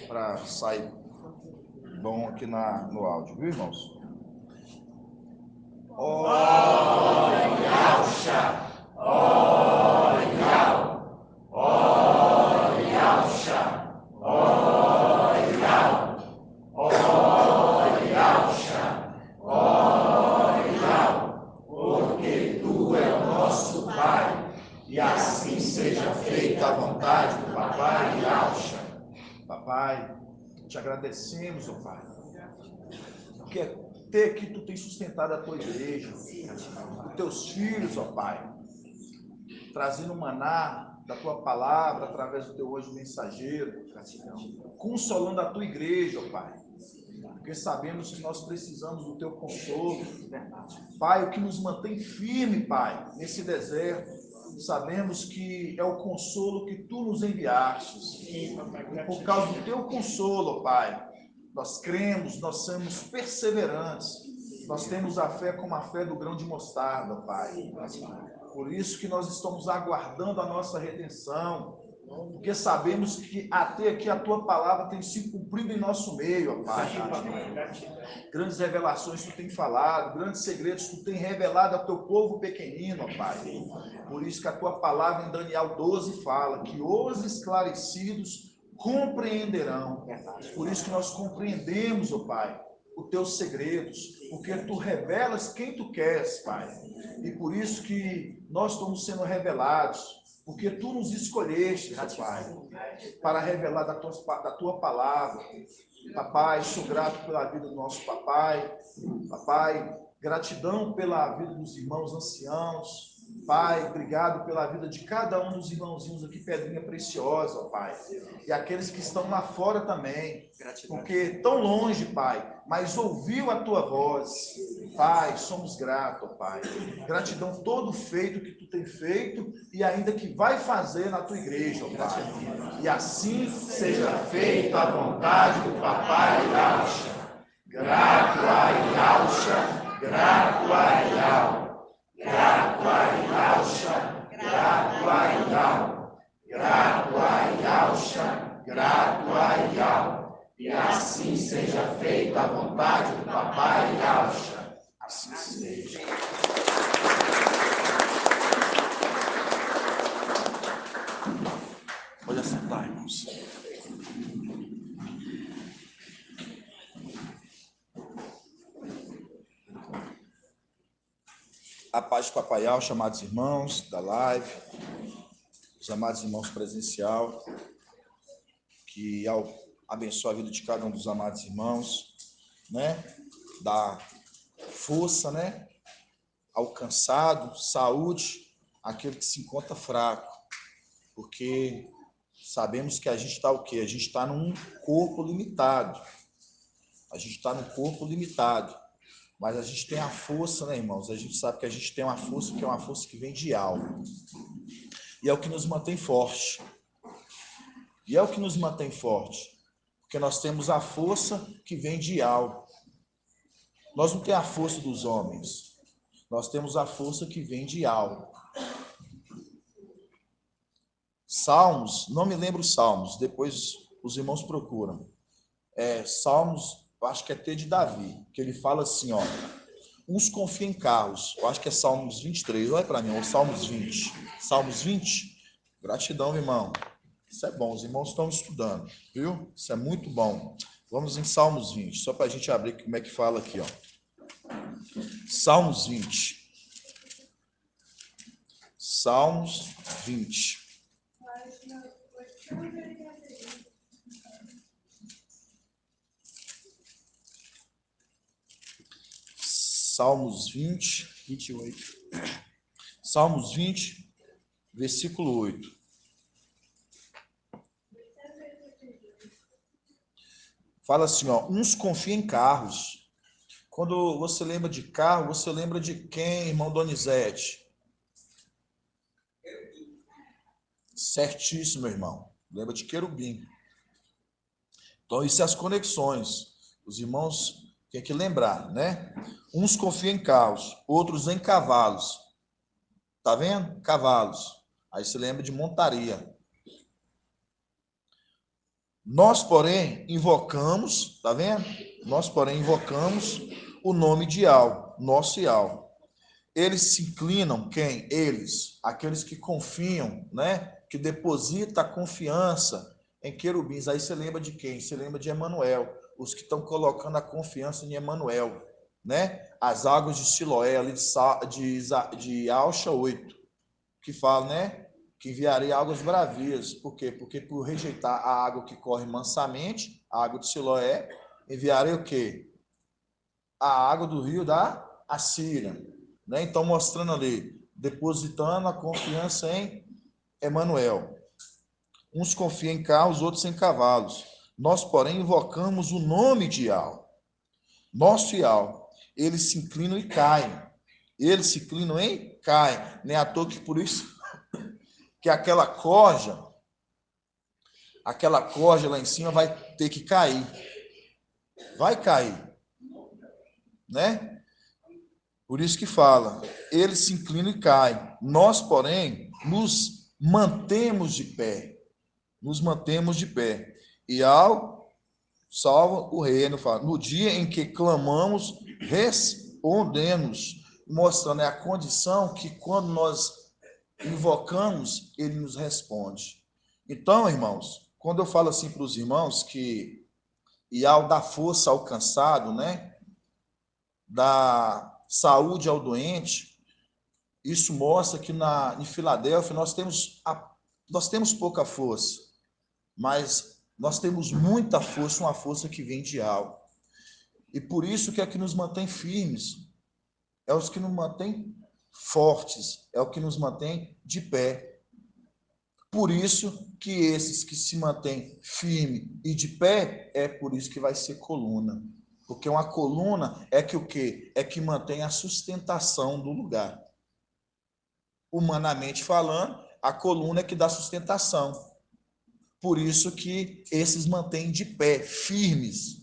para sair bom aqui no áudio, viu, irmãos? Porque tu é o nosso Pai, e assim seja feita a vontade do Papai Yaucha. Papai, te agradecemos, ó Pai, porque até aqui tu tem sustentado a tua igreja, os teus filhos, ó Pai, trazendo maná da tua palavra através do teu anjo mensageiro, consolando a tua igreja, ó Pai, porque sabemos que nós precisamos do teu consolo, Pai, o que nos mantém firme, Pai, nesse deserto. Sabemos que é o consolo que tu nos enviaste. E por causa do teu consolo, Pai, nós cremos, nós somos perseverantes. Nós temos a fé como a fé do grão de mostarda, Pai. Por isso que nós estamos aguardando a nossa redenção, porque sabemos que até aqui a tua palavra tem se cumprido em nosso meio, ó Pai. Grandes revelações tu tem falado, grandes segredos tu tem revelado ao teu povo pequenino, ó Pai. Por isso que a tua palavra em Daniel 12 fala que os esclarecidos compreenderão. Por isso que nós compreendemos, ó Pai, os teus segredos, porque tu revelas quem tu queres, Pai. E por isso que nós estamos sendo revelados, porque tu nos escolheste, Pai, para revelar da tua palavra. Papai, sou grato pela vida do nosso papai. Papai, gratidão pela vida dos irmãos anciãos. Pai, obrigado pela vida de cada um dos irmãozinhos aqui, pedrinha preciosa, ó Pai. E aqueles que estão lá fora também, porque tão longe, Pai, mas ouviu a tua voz. Pai, somos gratos, ó Pai. Gratidão todo feito que tu tem feito e ainda que vai fazer na tua igreja, ó Pai. E assim seja feita a vontade do Papai Yaucha. Grato a Yaucha, grato a Yau. Grato a Yaucha, grato a Yau. Grato a Yaucha, grato a Yau. E assim seja feita a vontade do Papai Yaucha. Assim seja. Pode assentar, irmãos. A paz de Papai Yaucha, amados irmãos da live, os amados irmãos presencial, que abençoe a vida de cada um dos amados irmãos, né? Dá força, né? Ao cansado, saúde, àquele que se encontra fraco, porque sabemos que a gente está o quê? A gente está num corpo limitado. A gente está num corpo limitado. Mas a gente tem a força, né, irmãos? A gente sabe que a gente tem uma força que é uma força que vem de algo. E é o que nos mantém forte. E é o que nos mantém forte. Porque nós temos a força que vem de algo. Nós não temos a força dos homens. Nós temos a força que vem de algo. Salmos, não me lembro os salmos, depois os irmãos procuram. Salmos, eu acho que é T de Davi, que ele fala assim, ó. Uns confiam em carros, eu acho que é Salmos 23, olha para mim, ou Salmos 20. Salmos 20, gratidão, irmão. Isso é bom, os irmãos estão estudando, viu? Isso é muito bom. Vamos em Salmos 20, só para a gente abrir como é que fala aqui, ó. Salmos 20. Salmos 20. Salmos 20, 28. Salmos 20, versículo 8. Fala assim, ó, uns confiam em carros. Quando você lembra de carro, você lembra de quem, irmão Donizete? Certíssimo, irmão. Lembra de querubim. Então, isso é as conexões. Os irmãos têm que lembrar, né? Uns confiam em carros, outros em cavalos. Tá vendo? Cavalos. Aí você lembra de montaria. Nós, porém, invocamos, tá vendo? Nós, porém, invocamos o nome de Iau, nosso Iau. Eles se inclinam, quem? Eles, aqueles que confiam, né? Que deposita a confiança em querubins. Aí você lembra de quem? Você lembra de Emanuel, os que estão colocando a confiança em Emanuel, né? As águas de Siloé, ali de Alcha 8, que fala, né? Que enviarei águas bravias. Por quê? Porque por rejeitar a água que corre mansamente, a água de Siloé, enviarei o quê? A água do rio da Assíria, né? Então mostrando ali, depositando a confiança em Emanuel. Uns confiam em carros, outros em cavalos. Nós, porém, invocamos o nome de Iau, nosso Iau. Eles se inclinam e caem. Eles se inclinam e caem. Nem à toa que por isso que aquela corja lá em cima vai ter que cair. Vai cair, né? Por isso que fala, eles se inclinam e caem. Nós, porém, nos mantemos de pé. Nos mantemos de pé. E ao salva o reino, fala, no dia em que clamamos, respondemos, mostrando a condição que quando nós invocamos, ele nos responde. Então, irmãos, quando eu falo assim para os irmãos que e ao dar força ao cansado, né, dar saúde ao doente, isso mostra que em Filadélfia nós temos pouca força, mas nós temos muita força, uma força que vem de algo. E por isso que é que nos mantém firmes, é os que nos mantém fortes, é o que nos mantém de pé. Por isso que esses que se mantêm firme e de pé, é por isso que vai ser coluna. Porque uma coluna é que o quê? É que mantém a sustentação do lugar. Humanamente falando, a coluna é que dá sustentação. Por isso que esses mantêm de pé, firmes.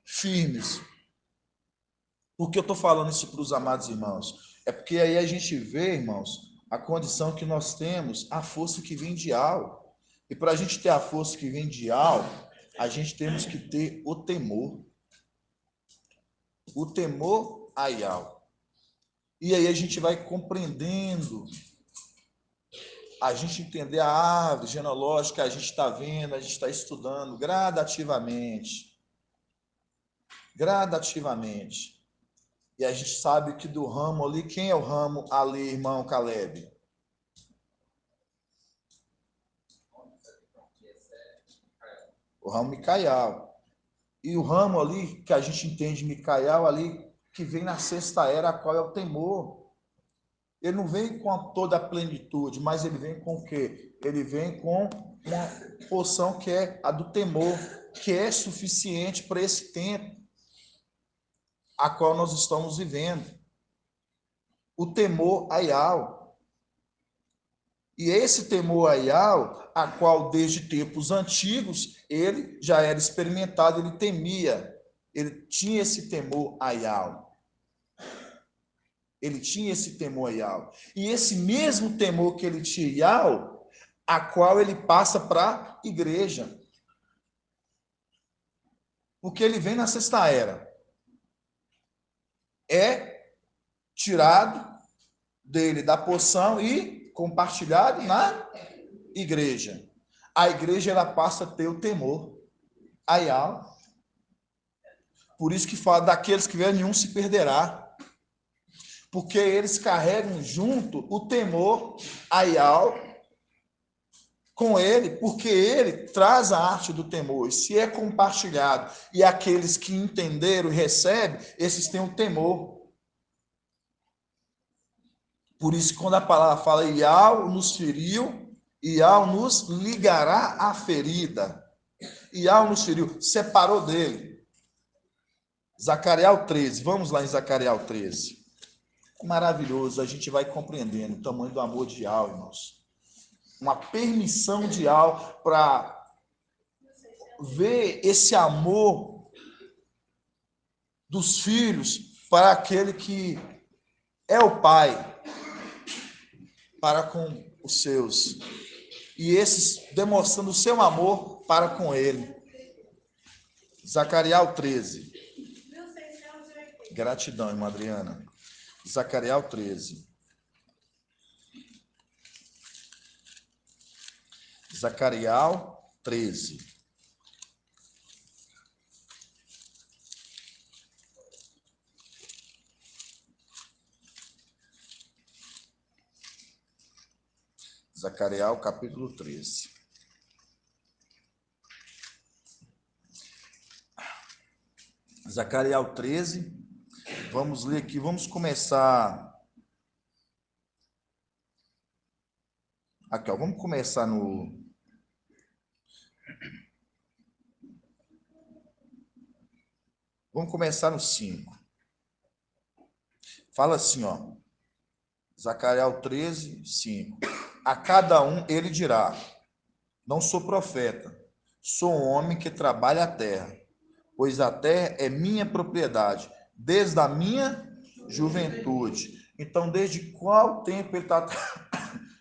Firmes. Por que eu estou falando isso para os amados irmãos? É porque aí a gente vê, irmãos, a condição que nós temos, a força que vem de algo. E para a gente ter a força que vem de algo, a gente temos que ter o temor. O temor a Yahweh. E aí a gente vai compreendendo, a gente entender a árvore genealógica, a gente está vendo, a gente está estudando gradativamente. Gradativamente. E a gente sabe que do ramo ali, quem é o ramo ali, irmão Caleb? O ramo Micaial. E o ramo ali, que a gente entende Micaial ali, que vem na sexta era, a qual é o temor. Ele não vem com toda a plenitude, mas ele vem com o quê? Ele vem com uma porção que é a do temor, que é suficiente para esse tempo a qual nós estamos vivendo. O temor a Yahweh. E esse temor a Yahweh, a qual desde tempos antigos ele já era experimentado, ele temia, ele tinha esse temor a Yahweh. Ele tinha esse temor a Yahweh. E esse mesmo temor que ele tinha a Yahweh, a qual ele passa para a igreja. Porque ele vem na sexta era. É tirado dele da porção e compartilhado na igreja. A igreja ela passa a ter o temor a Yahweh. Por isso que fala, daqueles que vêm, nenhum se perderá. Porque eles carregam junto o temor a Yahweh com ele, porque ele traz a arte do temor. E se é compartilhado, e aqueles que entenderam e recebem, esses têm o temor. Por isso, quando a palavra fala Iau nos feriu, Iau nos ligará a ferida. Iau nos feriu, separou dele. Zacariel 13, vamos lá em Zacariel 13. É maravilhoso, a gente vai compreendendo o tamanho do amor de Iau, irmãos. Uma permissão de Iau para ver esse amor dos filhos para aquele que é o pai para com os seus. e esses demonstrando o seu amor para com ele. Zacarias 13. Gratidão, irmã Adriana. Zacarias 13. Zacarias 13. Zacarias, capítulo 13. Zacarias 13. Vamos ler aqui, vamos começar. Aqui, ó, vamos começar no. Vamos começar no 5. Fala assim, ó. Zacarias 13, 5. A cada um ele dirá: não sou profeta, sou um homem que trabalha a terra, pois a terra é minha propriedade, desde a minha juventude. Então, desde qual tempo ele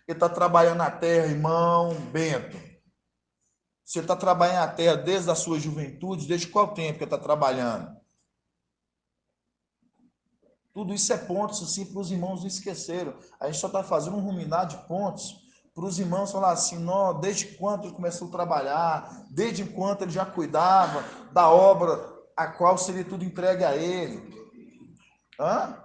está trabalhando na terra, irmão Bento? Você está trabalhando na terra desde a sua juventude, desde qual tempo que ele está trabalhando? Tudo isso é pontos, assim, para os irmãos não esqueceram. A gente só está fazendo um ruminar de pontos para os irmãos falar assim, não, desde quando ele começou a trabalhar, desde quando ele já cuidava da obra a qual seria tudo entregue a ele. Hã?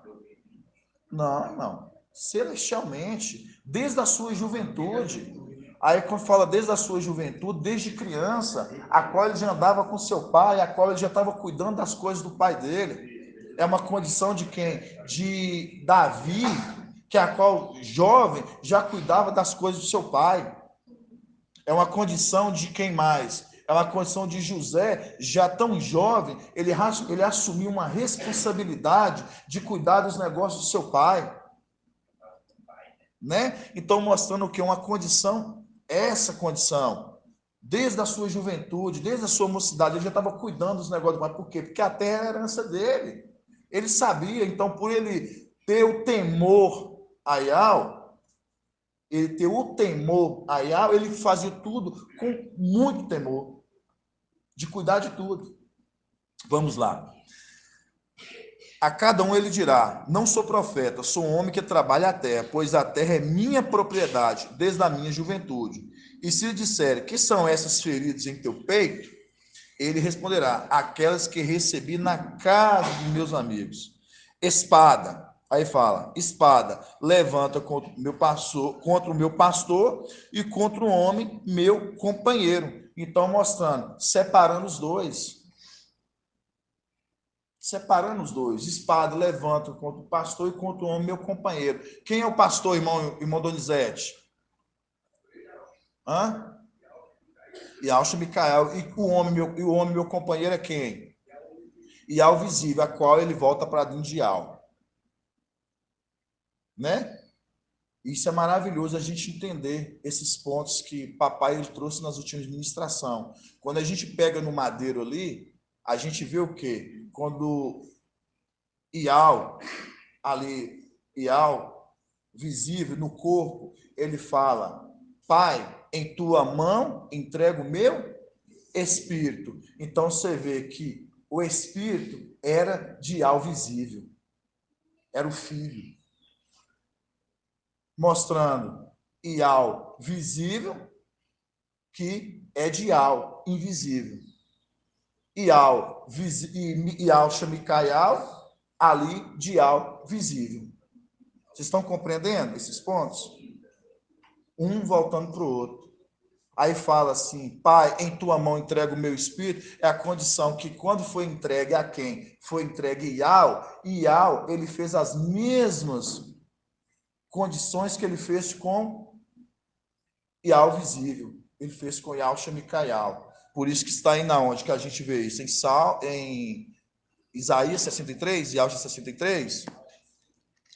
Não, irmão. Celestialmente, desde a sua juventude. Aí quando fala desde a sua juventude, desde criança, a qual ele já andava com seu pai, a qual ele já estava cuidando das coisas do pai dele. É uma condição de quem? De Davi, que a qual jovem já cuidava das coisas do seu pai. É uma condição de quem mais? É uma condição de José, já tão jovem, ele assumiu uma responsabilidade de cuidar dos negócios do seu pai. Né? Então, mostrando que uma condição, essa condição, desde a sua juventude, desde a sua mocidade, ele já estava cuidando dos negócios do pai. Por quê? Porque a terra era a herança dele. Ele sabia, então, por ele ter o temor a Yahweh, ele fazia tudo com muito temor, de cuidar de tudo. Vamos lá. A cada um ele dirá: não sou profeta, sou um homem que trabalha a terra, pois a terra é minha propriedade, desde a minha juventude. E se lhe disser: que são essas feridas em teu peito? Ele responderá: aquelas que recebi na casa dos meus amigos. Espada. Aí fala: espada levanta contra o meu pastor e contra o homem, meu companheiro. Então, mostrando, separando os dois. Separando os dois. Espada levanta contra o pastor e contra o homem, meu companheiro. Quem é o pastor, irmão Donizete? Hã? Yahshua Micael. E o homem, meu companheiro, é quem? Ial visível, a qual ele volta para dentro de Ial. Né? Isso é maravilhoso a gente entender esses pontos que papai ele trouxe nas últimas ministrações. Quando a gente pega no madeiro ali, a gente vê o quê? Quando Ial, ali, Ial, visível no corpo, ele fala: Pai, em tua mão entrego o meu espírito. Então você vê que o espírito era de Ial visível, era o filho. Mostrando Ial visível, que é de Ial invisível. Ial Shemicaial, ali de Ial visível. Vocês estão compreendendo esses pontos? Um voltando para o outro. Aí fala assim: Pai, em tua mão entrego o meu espírito. É a condição que quando foi entregue a quem? Foi entregue Ial. Ial, ele fez as mesmas condições que ele fez com Ial visível. Ele fez com Ial Shemicaial. Por isso que está aí na onde que a gente vê isso? Em Isaías 63, Ial 63.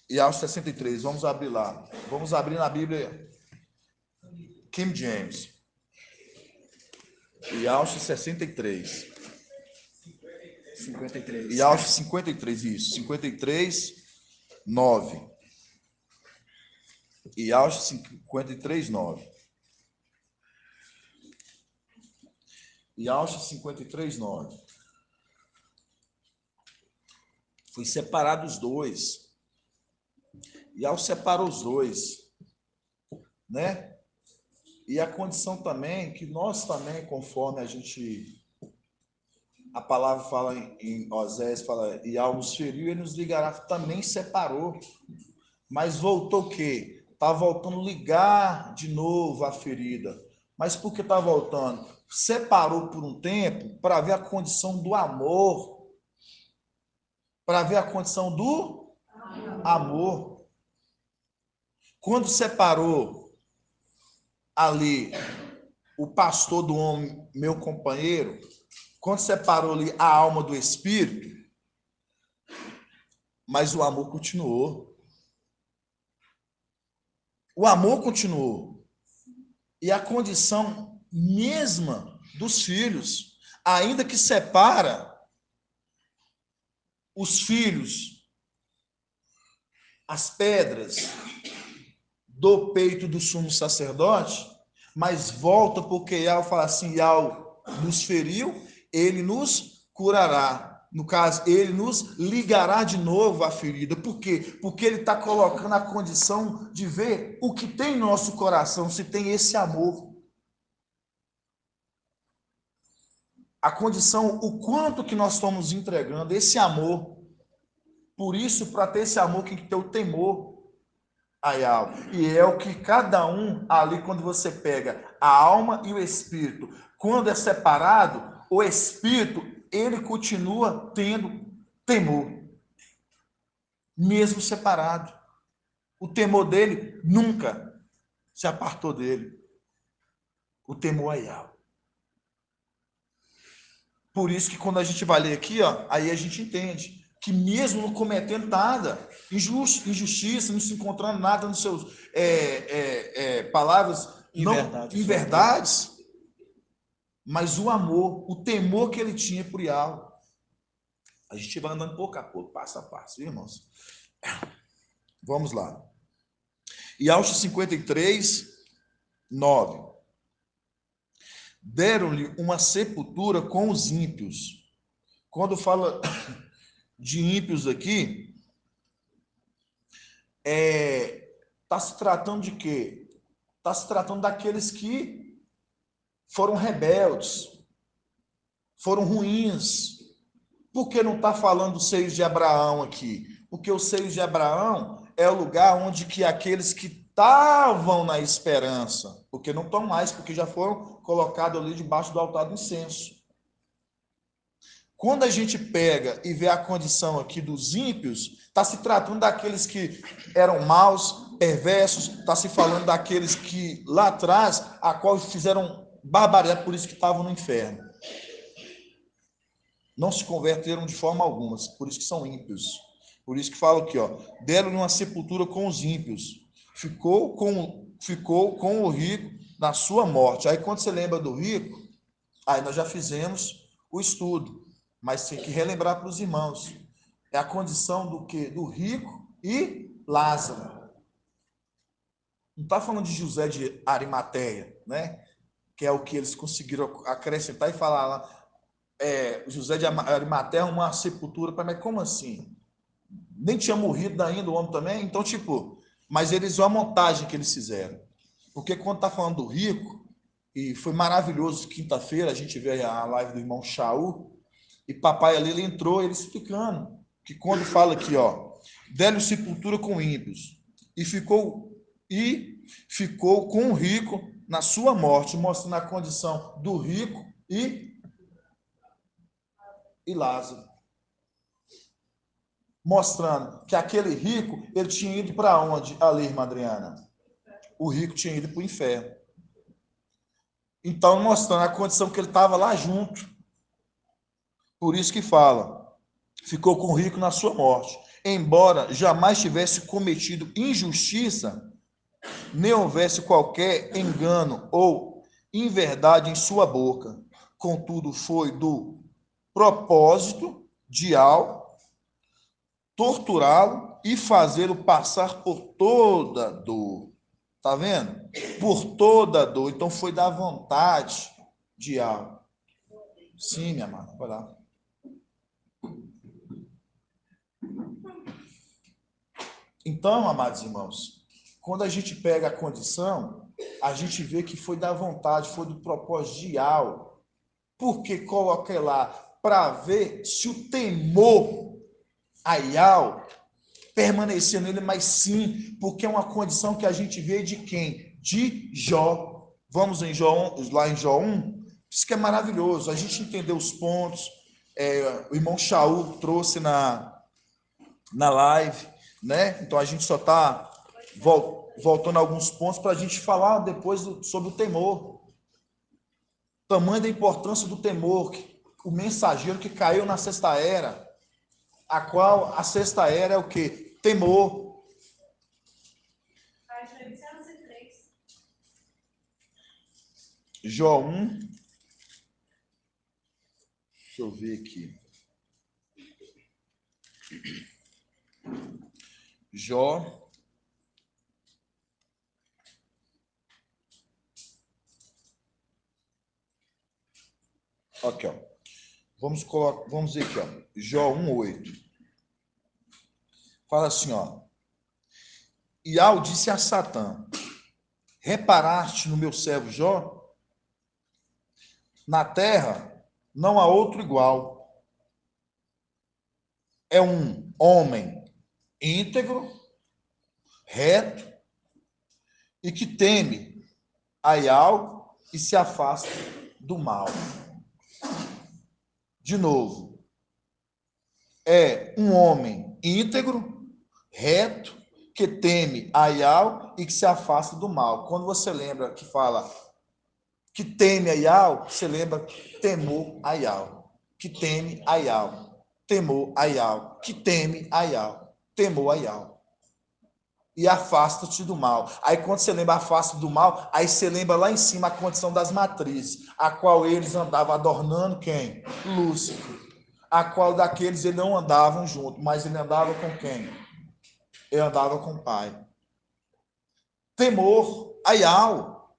Ial 63, vamos abrir lá. Vamos abrir na Bíblia King James. Ial 63. 53. Ial 53, isso. 53, 9. Ial 53, 9. Yaucha 53:9. Fui separar os dois. Yaucha separou os dois, né? E a condição também que nós também, conforme a palavra fala em Osés, fala, e ao nos feriu, ele nos ligará, também separou. Mas voltou o quê? Está voltando a ligar de novo a ferida. Mas por que está voltando? Separou por um tempo para ver a condição do amor. Para ver a condição do amor. Quando separou ali o pastor do homem, meu companheiro, quando separou ali a alma do espírito, mas o amor continuou. O amor continuou. E a condição mesma dos filhos, ainda que separa os filhos, as pedras do peito do sumo sacerdote, mas volta porque Yahweh fala assim, Yahweh nos feriu, ele nos curará. No caso, ele nos ligará de novo à ferida. Por quê? Porque ele está colocando a condição de ver o que tem em nosso coração, se tem esse amor. A condição, o quanto que nós estamos entregando, esse amor. Por isso, para ter esse amor, tem que ter o temor a Yahweh. E é o que cada um ali, quando você pega a alma e o espírito, quando é separado, o espírito, ele continua tendo temor, mesmo separado. O temor dele nunca se apartou dele. O temor a Yahweh. Por isso que quando a gente vai ler aqui, ó, aí a gente entende que mesmo não cometendo nada, injustiça, não se encontrando nada nos seus palavras, inverdades, mas o amor, o temor que ele tinha por Yahweh. A gente vai andando pouco a pouco, passo a passo, viu, irmãos? Vamos lá. Yaucha 53:9. Deram-lhe uma sepultura com os ímpios. Quando fala de ímpios aqui, está se tratando de quê? Está se tratando daqueles que foram rebeldes, foram ruins. Por que não está falando dos seios de Abraão aqui? Porque os seios de Abraão é o lugar onde que aqueles que estavam na esperança, porque não estão mais, porque já foram colocados ali debaixo do altar do incenso. Quando a gente pega e vê a condição aqui dos ímpios, está se tratando daqueles que eram maus, perversos, está se falando daqueles que lá atrás, a qual fizeram barbaridade, por isso que estavam no inferno. Não se converteram de forma alguma, por isso que são ímpios. Por isso que fala aqui, ó, deram-lhe uma sepultura com os ímpios, ficou com o rico na sua morte. Aí quando você lembra do rico, aí nós já fizemos o estudo, mas tem que relembrar para os irmãos. É a condição do quê? Do rico e Lázaro. Não está falando de José de Arimateia, né? Que é o que eles conseguiram acrescentar e falar lá. José de Arimateia uma sepultura, mas como assim? Nem tinha morrido ainda o homem também, então mas eles uma montagem que eles fizeram. Porque quando está falando do rico, e foi maravilhoso, quinta-feira a gente vê a live do irmão Shaul, e papai ali ele entrou, ele explicando, que quando fala aqui, ó, deram sepultura com ímpios, e ficou com o rico na sua morte, mostrando a condição do rico e Lázaro. Mostrando que aquele rico, ele tinha ido para onde ali, irmã Adriana? O rico tinha ido para o inferno. Então, mostrando a condição que ele estava lá junto. Por isso que fala, ficou com o rico na sua morte. Embora jamais tivesse cometido injustiça, nem houvesse qualquer engano ou inverdade em sua boca. Contudo, foi do propósito de torturá-lo e fazê-lo passar por toda dor. Tá vendo? Por toda dor. Então foi da vontade de algo. Sim, minha amada, vai lá. Então, amados irmãos, quando a gente pega a condição, a gente vê que foi da vontade, foi do propósito de Yahweh. Porque coloquei lá para ver se o temor a Yahweh permanecia nele, mas sim, porque é uma condição que a gente vê de quem? De Jó. Vamos em Jó, lá em Jó 1. Isso que é maravilhoso. A gente entendeu os pontos. O irmão Shaul trouxe na live, né? Então a gente só está voltando a alguns pontos para a gente falar depois sobre o temor. Tamanho da importância do temor, o mensageiro que caiu na sexta era, a qual a sexta era é o quê? Temor. Jó 1. Deixa eu ver aqui. Jó. Aqui, ó. Vamos ver aqui, ó. Jó 1:8. Fala assim, ó. Iau disse a Satã: reparaste no meu servo Jó? Na terra não há outro igual. É um homem íntegro, reto e que teme a Iau e se afasta do mal. De novo, é um homem íntegro, reto, que teme a Iau e que se afasta do mal. Quando você lembra que fala que teme a Iau, você lembra temor a Iau. Que teme a Iau. Temor a Iau. Que teme a Iau. Temor a Iau. E afasta-te do mal. Aí quando você lembra afasta do mal, aí você lembra lá em cima a condição das matrizes, a qual eles andavam adornando quem? Lúcifer. A qual daqueles eles não andavam junto, mas ele andava com quem? Ele andava com o pai. Temor a Iau.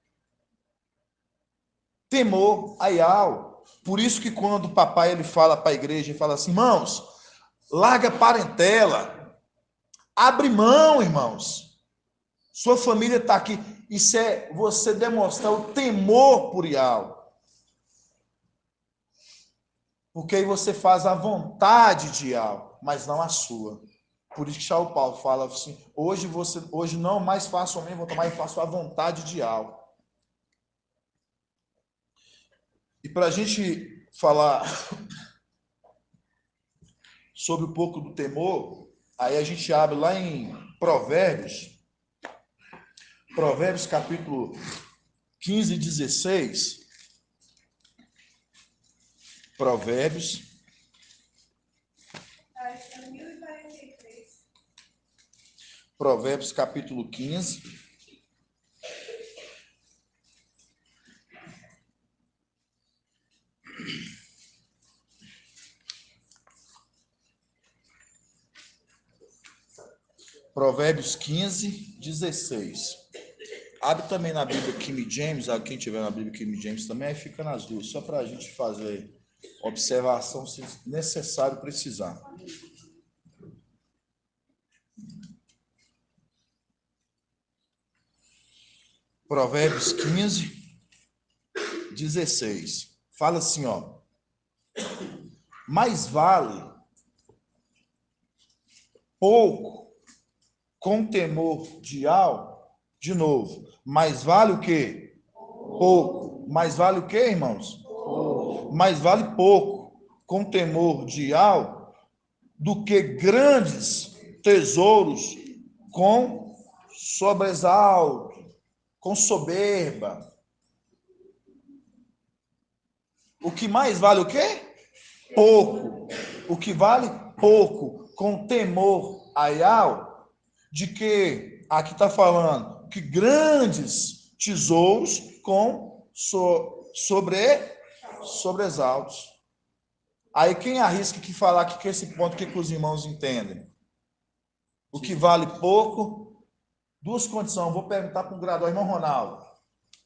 Temor a Iau. Por isso que quando o papai ele fala para a igreja, ele fala assim, irmãos, larga a parentela, abre mão, irmãos. Sua família está aqui. Isso é você demonstrar o temor por Iau. Porque aí você faz a vontade de Iau, mas não a sua. Por isso que São Paulo fala assim, hoje não mais faço a minha vontade, mas faço a vontade de Iau. E para a gente falar sobre um pouco do temor, aí a gente abre lá em Provérbios capítulo 15 e 16. Provérbios. Provérbios capítulo 15. Provérbios 15, 16. Abre também na Bíblia King James, quem tiver na Bíblia King James também, aí fica nas duas, só para a gente fazer observação se necessário precisar. Provérbios 15, 16. Fala assim, ó. Mais vale pouco com temor de algo, de novo, mais vale o quê? Pouco. Mais vale o quê, irmãos? Mais vale pouco com temor de algo do que grandes tesouros com sobressalto, com soberba. O que mais vale o quê? Pouco. O que vale? Pouco. Com temor a Yahweh, de que aqui está falando que grandes tesouros com sobressaltos. Aí quem arrisca que falar que esse ponto que os irmãos entendem? O que vale pouco, duas condições. Vou perguntar para o graduado, irmão Ronaldo.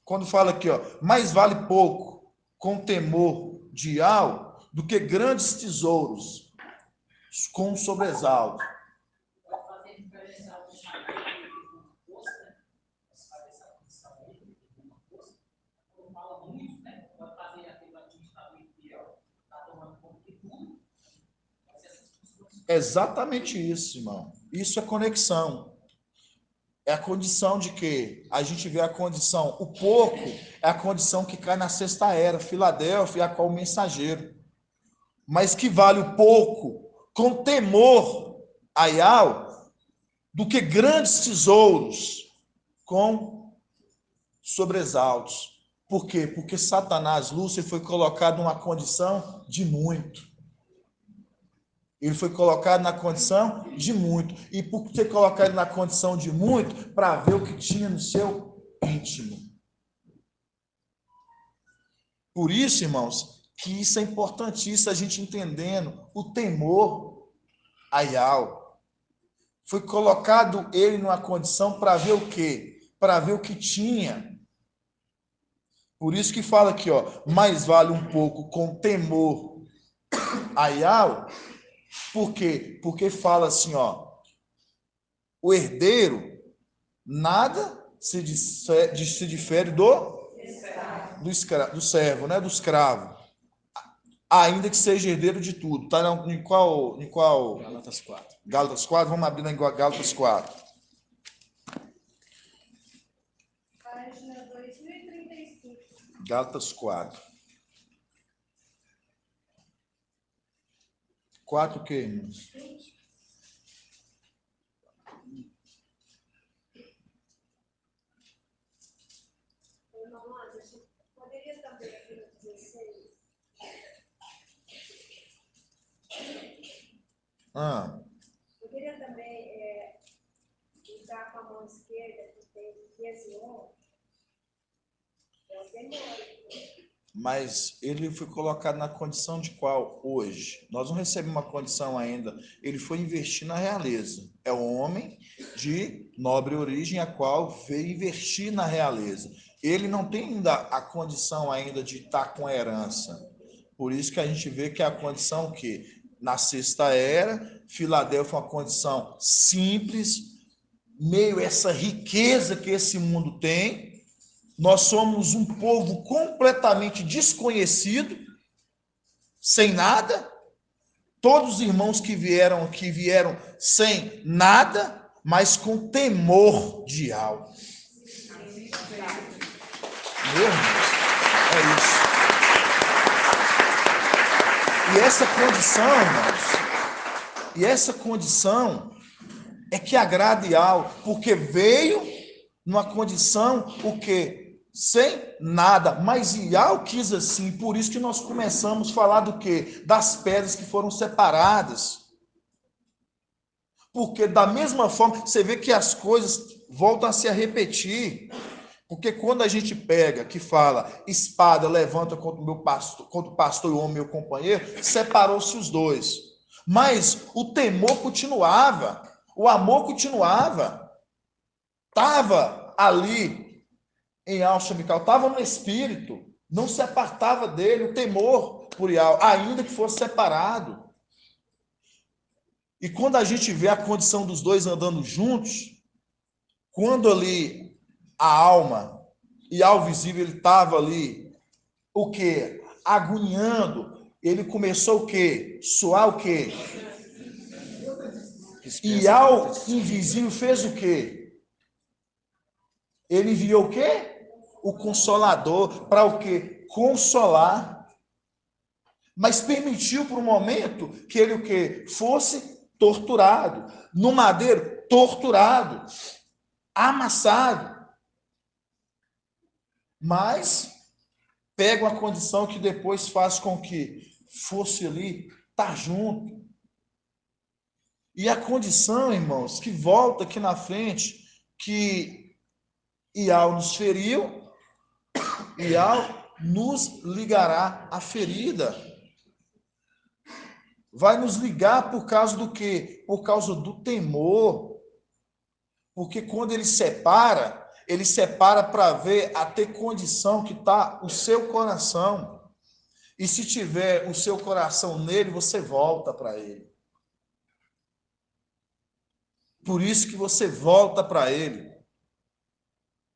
Quando fala aqui, ó, mais vale pouco com temor de Iau do que grandes tesouros com sobressalto. Exatamente isso, irmão. Isso é conexão. É a condição de que a gente vê a condição, o pouco é a condição que cai na sexta era, Filadélfia, a qual o mensageiro. Mas que vale o pouco com temor a Iau do que grandes tesouros com sobressaltos. Por quê? Porque Satanás, Lúcifer, foi colocado numa condição de muito. Ele foi colocado na condição de muito. E por ter colocado na condição de muito? Para ver o que tinha no seu íntimo. Por isso, irmãos, que isso é importantíssimo, a gente entendendo o temor a Iau. Foi colocado ele numa condição para ver o quê? Para ver o que tinha. Por isso que fala aqui, ó, mais vale um pouco com temor a Iau. Por quê? Porque fala assim, ó, o herdeiro nada se difere do servo, né? Do escravo. Ainda que seja herdeiro de tudo. Tá em qual? Gálatas 4. Gálatas 4, vamos abrir na Gálatas 4. Página 2035. Gálatas 4. 4 o quê, irmãos? Poderia também aqui no 16? Poderia também usar com a mão esquerda, que tem 15 11? É o temor. Mas ele foi colocado na condição de qual hoje? Nós não recebemos uma condição ainda. Ele foi investir na realeza. É um homem de nobre origem, a qual veio investir na realeza. Ele não tem ainda a condição ainda de estar com a herança. Por isso que a gente vê que é a condição que na sexta era, Filadélfia é uma condição simples, meio essa riqueza que esse mundo tem. Nós somos um povo completamente desconhecido, sem nada. Todos os irmãos que vieram sem nada, mas com temor de algo. Meu irmão, é isso. E essa condição, irmãos, essa condição é que agrada Iau, porque veio numa condição, o quê? Sem nada, mas Iau quis assim, por isso que nós começamos a falar do quê? Das pedras que foram separadas. Porque da mesma forma, você vê que as coisas voltam a se repetir. Porque quando a gente pega, que fala, espada levanta contra o pastor e o homem, meu companheiro, separou-se os dois. Mas o temor continuava, o amor continuava. Estava ali em Al-Shamical, estava no espírito, não se apartava dele, o temor por Iau, ainda que fosse separado. E quando a gente vê a condição dos dois andando juntos, quando ali a alma e ao visível ele estava ali, o quê? Agoniando, ele começou o quê? Suar o quê? E ao invisível fez o quê? Ele enviou o quê? O Consolador, para o quê? Consolar. Mas permitiu por um momento que ele o quê? Fosse torturado. No madeiro, torturado. Amassado. Mas pega uma condição que depois faz com que fosse ali estar junto. E a condição, irmãos, que volta aqui na frente, que Iau nos feriu, Iau nos ligará a ferida. Vai nos ligar por causa do quê? Por causa do temor. Porque quando ele separa para ver a ter condição que está o seu coração. E se tiver o seu coração nele, você volta para ele. Por isso que você volta para ele.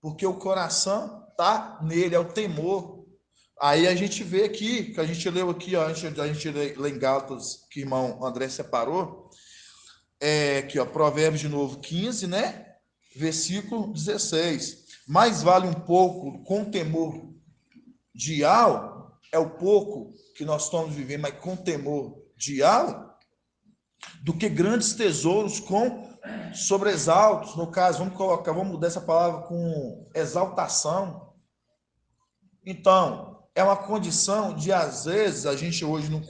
Porque o coração está nele, é o temor. Aí a gente vê aqui, que a gente leu aqui, ó, a gente lê em Gálatas, que o irmão André separou, aqui, ó, Provérbios de novo 15, né? Versículo 16. Mais vale um pouco com temor de algo, é o pouco que nós estamos vivendo, mas com temor de algo, do que grandes tesouros com sobressaltos. No caso, vamos mudar essa palavra com exaltação. Então, é uma condição de, às vezes, a gente hoje não,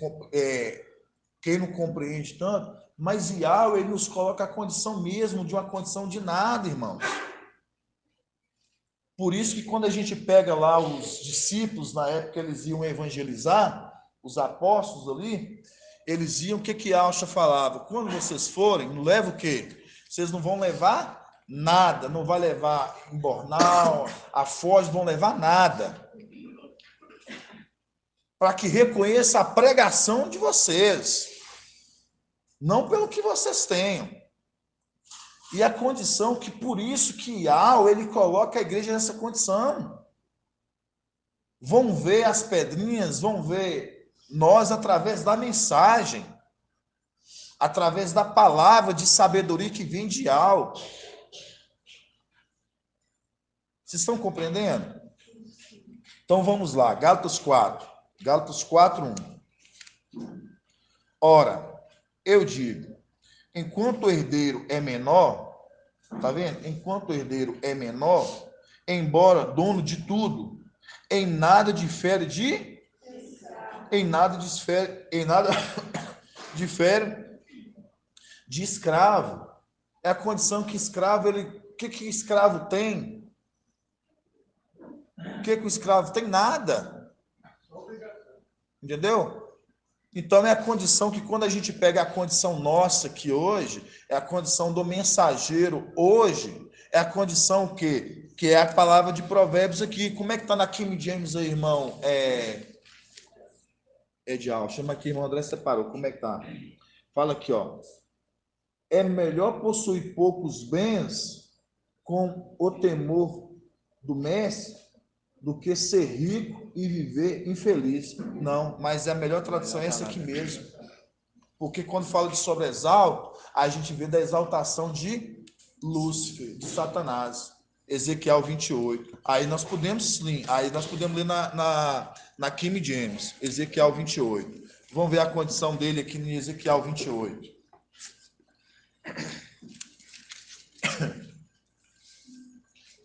quem não compreende tanto, mas Yahweh, ele nos coloca a condição mesmo de uma condição de nada, irmãos. Por isso que quando a gente pega lá os discípulos, na época eles iam evangelizar, os apóstolos ali, eles iam, o que que Alcha falava? Quando vocês forem, não leva o quê? Vocês não vão levar nada, não vai levar embornal, a foz, não vão levar nada. Para que reconheça a pregação de vocês, não pelo que vocês tenham. E a condição que, por isso que Yahweh, ele coloca a igreja nessa condição. Vão ver as pedrinhas, vão ver nós através da mensagem, através da palavra de sabedoria que vem de alto. Vocês estão compreendendo? Então vamos lá, Gálatas 4. Gálatas 4, 1. Ora, eu digo, enquanto o herdeiro é menor, tá vendo? Enquanto o herdeiro é menor, embora dono de tudo, em nada difere de difere de escravo. É a condição que escravo, o que escravo tem? O que o escravo tem? Nada. Entendeu? Então é a condição que quando a gente pega a condição nossa aqui hoje, é a condição do mensageiro hoje, é a condição que é a palavra de Provérbios aqui. Como é que tá na King James aí, irmão? Edial, chama aqui, irmão André separou. Como é que tá? Fala aqui, ó. É melhor possuir poucos bens com o temor do mestre do que ser rico e viver infeliz. Não, mas a melhor tradução é essa aqui mesmo. Porque quando fala de sobressalto, a gente vê da exaltação de Lúcifer, de Satanás. Ezequiel 28. Aí nós podemos ler na King James, Ezequiel 28. Vamos ver a condição dele aqui em Ezequiel 28.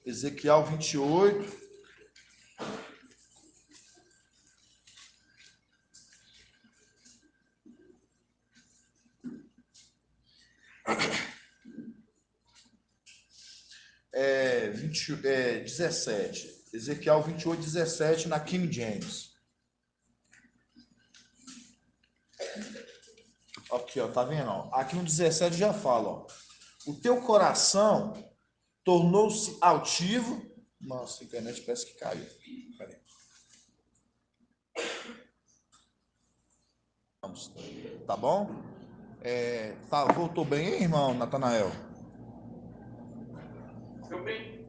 Ezequiel 28. É, 17. Ezequiel 28, 17 na King James. Aqui, ó, tá vendo? Ó? Aqui no 17 já fala, ó. O teu coração tornou-se altivo. Nossa, a internet parece que caiu. Peraí. Vamos. Tá bom? Voltou bem, hein, irmão Natanael? Eu bem.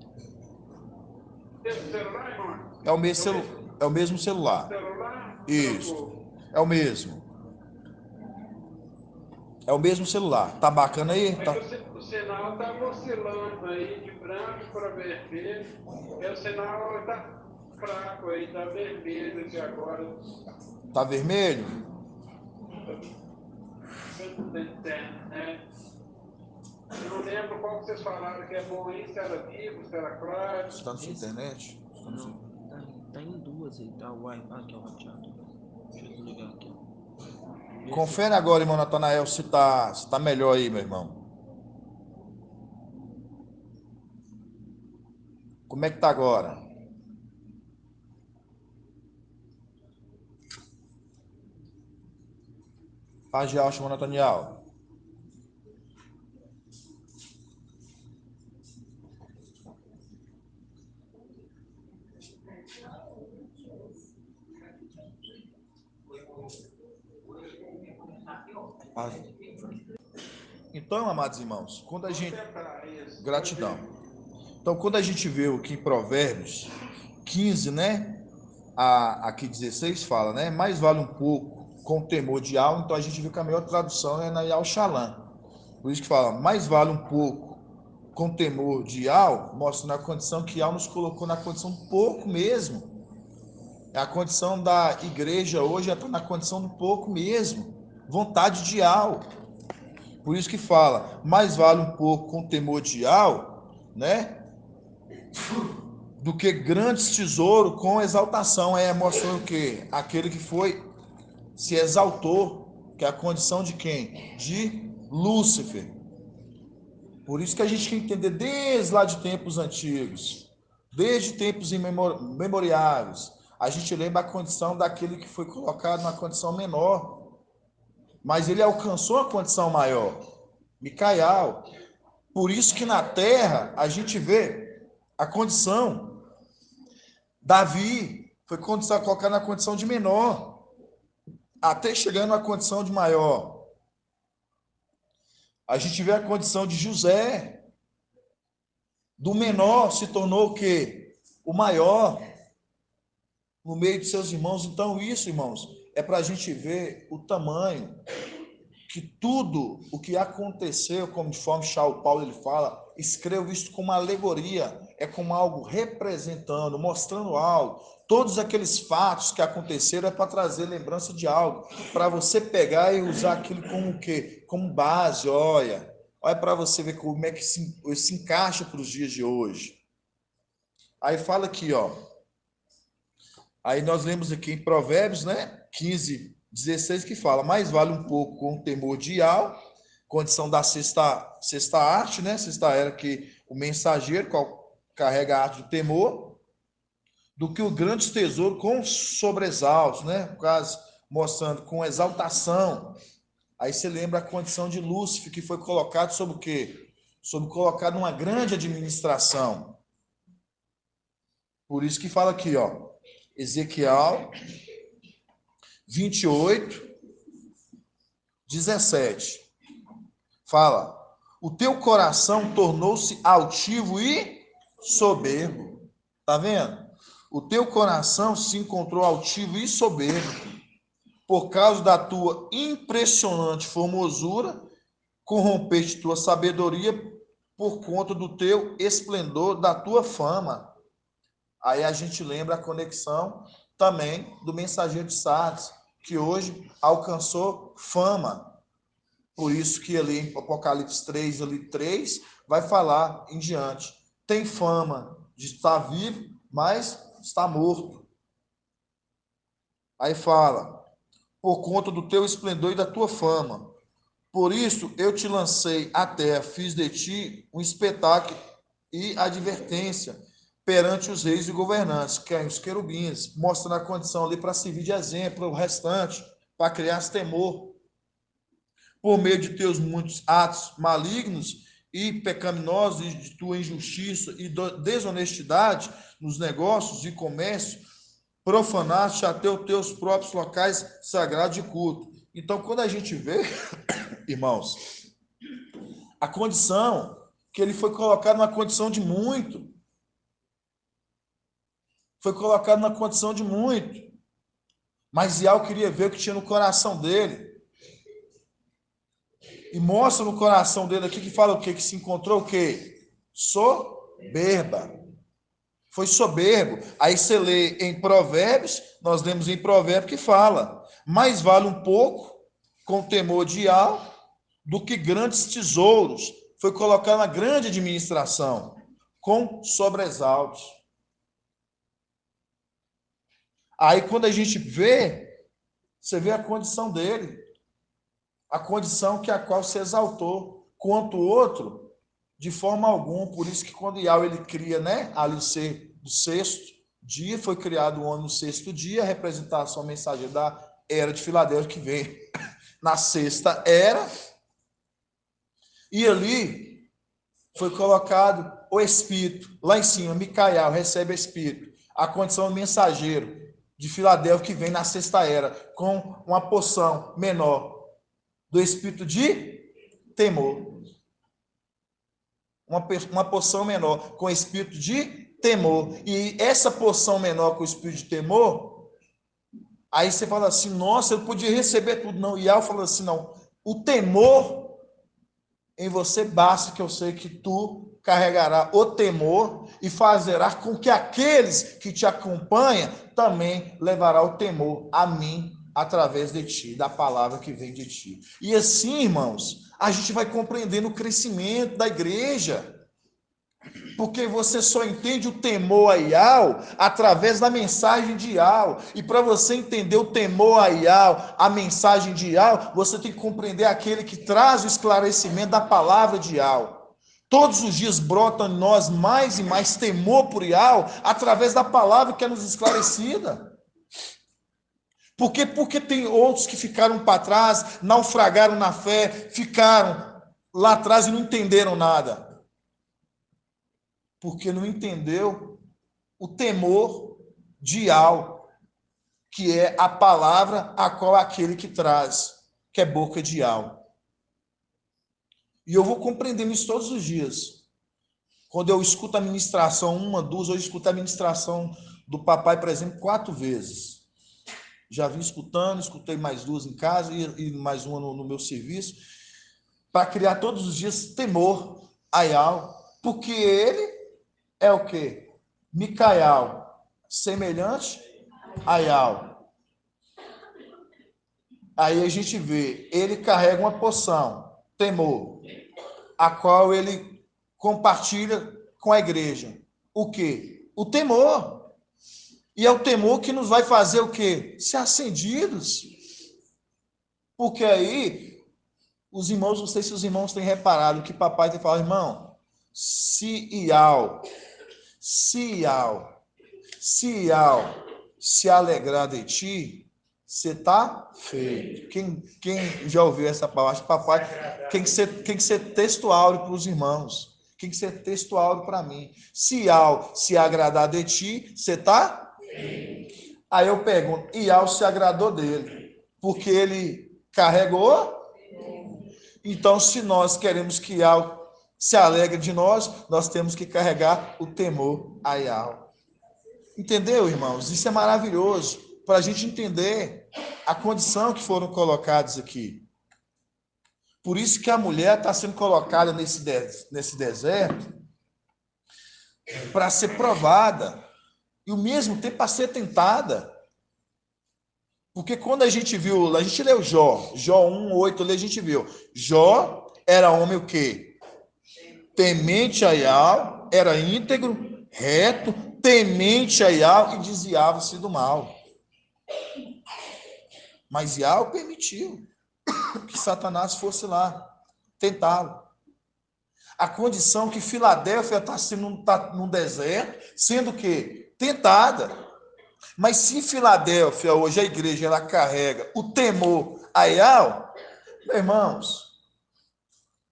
Esse celular, irmão? É o mesmo celular. Celular? Isso. É o mesmo. É o mesmo celular. Tá bacana aí? É Tá... que o sinal está oscilando aí de branco para vermelho. O sinal está fraco aí, está vermelho aqui agora. Tá vermelho? Eu não lembro qual que vocês falaram que é bom aí, se era vivo, se era claro. Está na sua internet? Tá em duas aí, tá o Wi-Fi aqui, ó, rateado. Deixa eu desligar aqui, ó. Confere agora, irmão Natanael, se tá melhor aí, meu irmão. Como é que tá agora? Paz de alto, irmão Natanael. Então, amados irmãos, quando a gente... Gratidão. Então, quando a gente vê aqui em Provérbios 15, né? Aqui 16 fala, né? Mais vale um pouco com temor de alma. Então, a gente viu que a melhor tradução é na Yal Shalom. Por isso que fala, mais vale um pouco com temor de alma, mostra na condição que Al nos colocou na condição um pouco mesmo. A condição da igreja hoje está na condição do pouco mesmo. Vontade de Al. Por isso que fala, mais vale um pouco com temor de Al, né? Do que grandes tesouros com exaltação. Mostrando o quê? Aquele que se exaltou, que é a condição de quem? De Lúcifer. Por isso que a gente tem que entender desde lá de tempos antigos, desde tempos imemoriais, a gente lembra a condição daquele que foi colocado na condição menor, mas ele alcançou a condição maior, Micael. Por isso que na terra a gente vê a condição, Davi foi colocado na condição de menor, até chegando à condição de maior. A gente vê a condição de José, do menor se tornou o quê? O maior no meio de seus irmãos. Então isso, irmãos, é para a gente ver o tamanho que tudo o que aconteceu, como de forma Charles Paulo ele fala, escreve isso como uma alegoria, é como algo representando, mostrando algo. Todos aqueles fatos que aconteceram é para trazer lembrança de algo, para você pegar e usar aquilo como o quê? Como base, olha para você ver como é que se encaixa para os dias de hoje. Aí fala aqui, ó. Aí nós lemos aqui em Provérbios, né? 15, 16, que fala, mais vale um pouco com o temor de Al, condição da sexta arte, né? Sexta era que o mensageiro carrega a arte do temor, do que o grande tesouro com sobressaltos, né? Por causa, mostrando com exaltação. Aí você lembra a condição de Lúcifer, que foi colocado sobre o quê? Sobre colocado numa grande administração. Por isso que fala aqui, ó, Ezequiel 28, 17. Fala, o teu coração tornou-se altivo e soberbo. Tá vendo? O teu coração se encontrou altivo e soberbo. Por causa da tua impressionante formosura, corrompeste tua sabedoria por conta do teu esplendor, da tua fama. Aí a gente lembra a conexão também do mensageiro de Sardes, que hoje alcançou fama. Por isso que ali em Apocalipse 3, ali 3, vai falar em diante. Tem fama de estar vivo, mas está morto. Aí fala, por conta do teu esplendor e da tua fama. Por isso eu te lancei à terra, fiz de ti um espetáculo e advertência perante os reis e governantes, que é os querubins, mostrando a condição ali para servir de exemplo, o restante, para criar temor. Por meio de teus muitos atos malignos e pecaminosos, e de tua injustiça e desonestidade nos negócios e comércio, profanaste até os teus próprios locais sagrados de culto. Então, quando a gente vê, irmãos, a condição que ele foi colocado numa condição de muito, foi colocado na condição de muito, mas Ial queria ver o que tinha no coração dele, e mostra no coração dele aqui que fala o quê? Que se encontrou o quê? Soberba. Foi soberbo. Aí você lê em Provérbios, nós lemos em Provérbios que fala, mais vale um pouco com temor de Ial do que grandes tesouros. Foi colocado na grande administração, com sobressaltos. Aí quando a gente vê, você vê a condição dele, a condição que a qual se exaltou, quanto o outro, de forma alguma. Por isso que quando Ial ele cria, né, ali o ser do sexto dia, foi criado o homem no sexto dia, a representação mensageira da era de Filadélfia, que vem na sexta era, e ali foi colocado o Espírito, lá em cima, Micael recebe o Espírito, a condição do mensageiro de Filadélfia, que vem na sexta era, com uma porção menor. do espírito de temor. Uma porção menor com espírito de temor. E essa porção menor com espírito de temor, aí você fala assim, nossa, eu podia receber tudo. Não, e Yahweh fala assim, não, o temor em você basta, que eu sei que tu carregará o temor e fazerá com que aqueles que te acompanham também levará o temor a mim através de ti, da palavra que vem de ti. E assim, irmãos, a gente vai compreendendo o crescimento da igreja. Porque você só entende o temor a Yahweh através da mensagem de Yahweh. E para você entender o temor a Yahweh, a mensagem de Yahweh, você tem que compreender aquele que traz o esclarecimento da palavra de Yahweh. Todos os dias brota em nós mais e mais temor por Yahweh através da palavra que é nos esclarecida. Por quê? Porque tem outros que ficaram para trás, naufragaram na fé, ficaram lá atrás e não entenderam nada. Porque não entendeu o temor de Yahweh, que é a palavra a qual aquele que traz, que é boca de Yahweh. E eu vou compreendendo isso todos os dias. Quando eu escuto a ministração, uma, duas, eu escuto a ministração do papai, por exemplo, 4 vezes. Já vim escutando, escutei mais 2 em casa e mais uma no meu serviço, para criar todos os dias temor a Yahweh, porque ele é o quê? Micael, semelhante a Yahweh. Aí a gente vê, ele carrega uma porção, temor, a qual ele compartilha com a igreja. O quê? O temor. E é o temor que nos vai fazer o quê? Ser acendidos. Porque aí, os irmãos, não sei se os irmãos têm reparado que papai tem falado, irmão, se Yahweh se alegrar de ti, você está feito. Quem já ouviu essa palavra? Papai, tem que ser textual para os irmãos. Tem que ser textual para mim. Se se agradar de ti, você está feito. Aí eu pergunto, e se agradou dele? Porque ele carregou? Então, se nós queremos que se alegre de nós, nós temos que carregar o temor a Yahweh. Entendeu, irmãos? Isso é maravilhoso, para a gente entender a condição que foram colocados aqui. Por isso que a mulher está sendo colocada nesse deserto para ser provada e ao mesmo tempo para ser tentada. Porque quando a gente leu Jó 1:8, ali a gente viu, Jó era homem o quê? Temente a Yahweh, era íntegro, reto, temente a Yahweh e desviava-se do mal. Mas Yahweh permitiu que Satanás fosse lá tentá-lo. A condição que Filadélfia está num deserto, sendo que tentada. Mas se Filadélfia, hoje a igreja, ela carrega o temor a Yahweh, meus irmãos,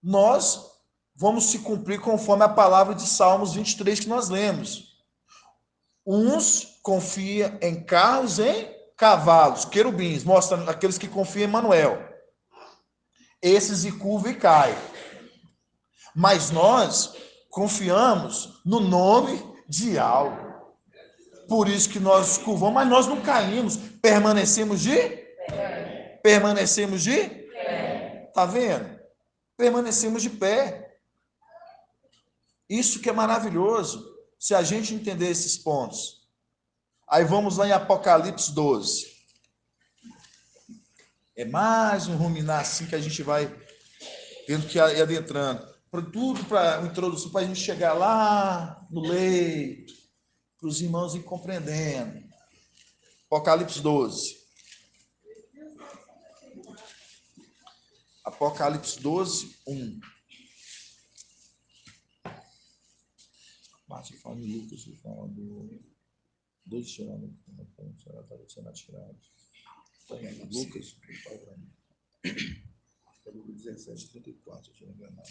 nós vamos se cumprir conforme a palavra de Salmos 23 que nós lemos. Uns confiam em carros, em cavalos, querubins, mostra aqueles que confiam em Manuel. Esses se curvam e caem. Mas nós confiamos no nome de Yahweh. Por isso que nós curvamos, mas nós não caímos. Permanecemos de pé. Permanecemos de pé. Tá vendo? Permanecemos de pé. Isso que é maravilhoso, se a gente entender esses pontos. Aí vamos lá em Apocalipse 12. É mais um ruminar assim que a gente vai vendo que é adentrando. Tudo para uma introdução, para a gente chegar lá no leito, para os irmãos ir compreendendo. Apocalipse 12. Apocalipse 12, 1. Márcio fala de Lucas, fala do 12 tirando. Lucas, capítulo 17, 34, se eu não me engano.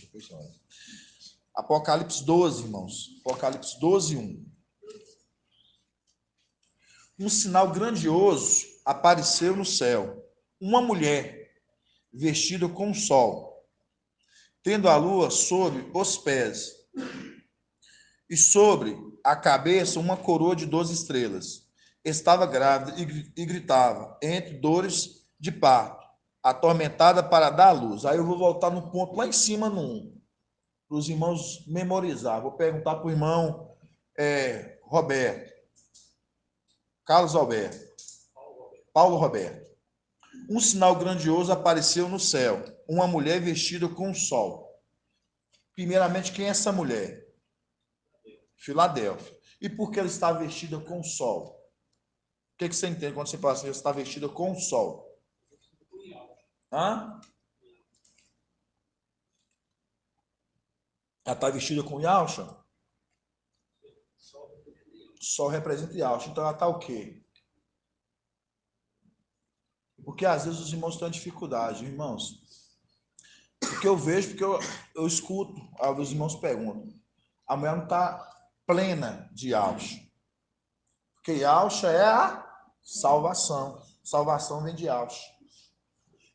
Apocalipse 12, irmãos. Apocalipse 12, 1. Um sinal grandioso apareceu no céu. Uma mulher vestido com o sol, tendo a lua sobre os pés, e sobre a cabeça uma coroa de 12 estrelas. Estava grávida e gritava, entre dores de parto, atormentada para dar à luz. Aí eu vou voltar no ponto lá em cima, no 1, para os irmãos memorizar. Vou perguntar para o irmão Roberto, Carlos Alberto, Paulo Roberto. Um sinal grandioso apareceu no céu, uma mulher vestida com o sol. Primeiramente, quem é essa mulher? Filadélfia. E por que ela está vestida com o sol? O que você entende quando você fala assim, ela está vestida com o sol? Hã? Ela está vestida com Yalcha? Sol representa Yalcha. Então ela está o quê? Porque às vezes os irmãos têm dificuldade, irmãos. Porque eu vejo, porque eu escuto, os irmãos perguntam. A mulher não está plena de Yalcha. Porque Yalcha é a salvação. Salvação vem de Yalcha.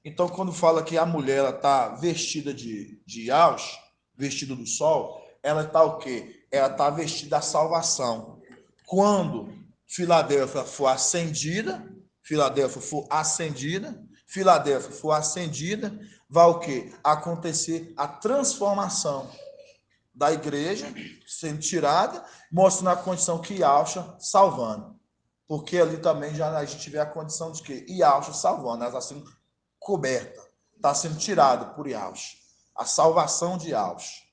Então, quando fala que a mulher está vestida de Yalcha, vestida do sol, ela está o quê? Ela está vestida da salvação. Quando Filadélfia for acendida, vai o quê? Acontecer a transformação da igreja sendo tirada, mostrando a condição que Yalcha salvando. Porque ali também já a gente vê a condição de que Yalcha salvando, ela está sendo coberta, está sendo tirada por Yalcha. A salvação de Yalcha.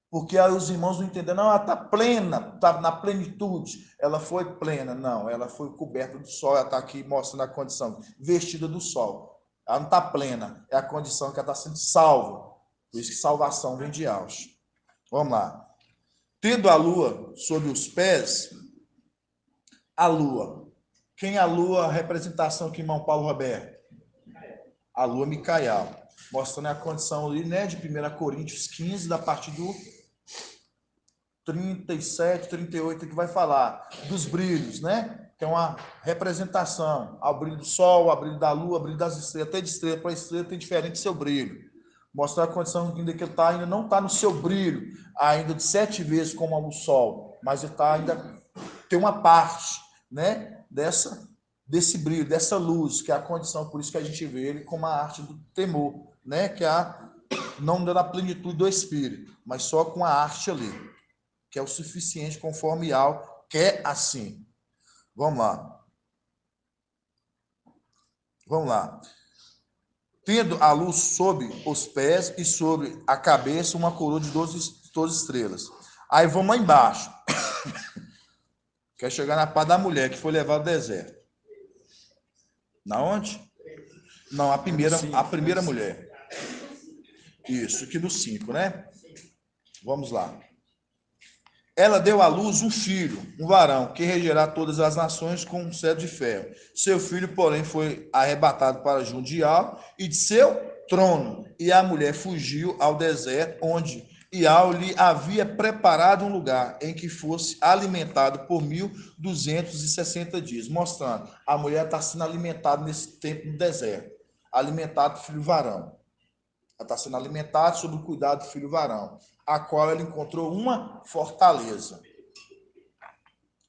Porque aí os irmãos não entenderam, não, ela está plena, está na plenitude. Ela foi plena, não, ela foi coberta do sol, ela está aqui mostrando a condição, vestida do sol. Ela não está plena, é a condição que ela está sendo salva. Por isso que salvação vem de Yalcha. Vamos lá. Tendo a lua sobre os pés, a lua. Quem é a lua? A representação aqui, irmão Paulo Roberto? A lua Micael. Mostrando a condição ali, né, de 1 Coríntios 15, da parte do 37, 38, que vai falar dos brilhos, né? Que é uma representação ao brilho do sol, ao brilho da lua, ao brilho das estrelas. Até de estrela para estrela tem diferente seu brilho. Mostrar a condição ainda que ele ainda não está no seu brilho, ainda de 7 vezes como o sol, mas ele está ainda, tem uma parte, né, desse brilho, dessa luz, que é a condição, por isso que a gente vê ele como a arte do temor, né, que é não dando a plenitude do espírito, mas só com a arte ali, que é o suficiente conforme Al quer assim. Vamos lá. Vamos lá. Tendo a luz sob os pés e sobre a cabeça uma coroa de 12 estrelas. Aí vamos lá embaixo. Quer chegar na parte da mulher que foi levada ao deserto. Na onde? Não, a primeira mulher. Isso, aqui do 5, né? Vamos lá. Ela deu à luz um filho, um varão, que regerá todas as nações com um cetro de ferro. Seu filho, porém, foi arrebatado para junto de Iau e de seu trono. E a mulher fugiu ao deserto, onde Iau lhe havia preparado um lugar em que fosse alimentado por 1.260 dias. Mostrando, a mulher está sendo alimentada nesse tempo no deserto. Alimentado do filho varão. Ela está sendo alimentada sob o cuidado do filho varão, a qual ela encontrou uma fortaleza.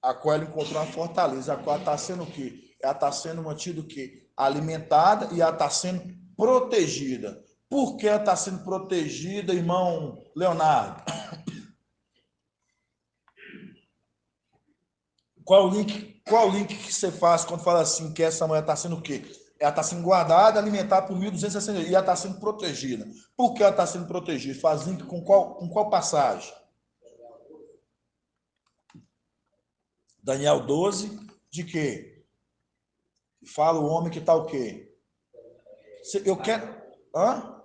A qual ela está sendo o quê? Ela está sendo mantida o quê? Alimentada e ela está sendo protegida. Por que ela está sendo protegida, irmão Leonardo? Qual o link que você faz quando fala assim que essa mulher está sendo o quê? Ela está sendo guardada, alimentada por 1.260 dias. E ela está sendo protegida. Por que ela está sendo protegida? Faz link com qual passagem? Daniel 12, de quê? Fala o homem que está o quê? Eu quero... Hã?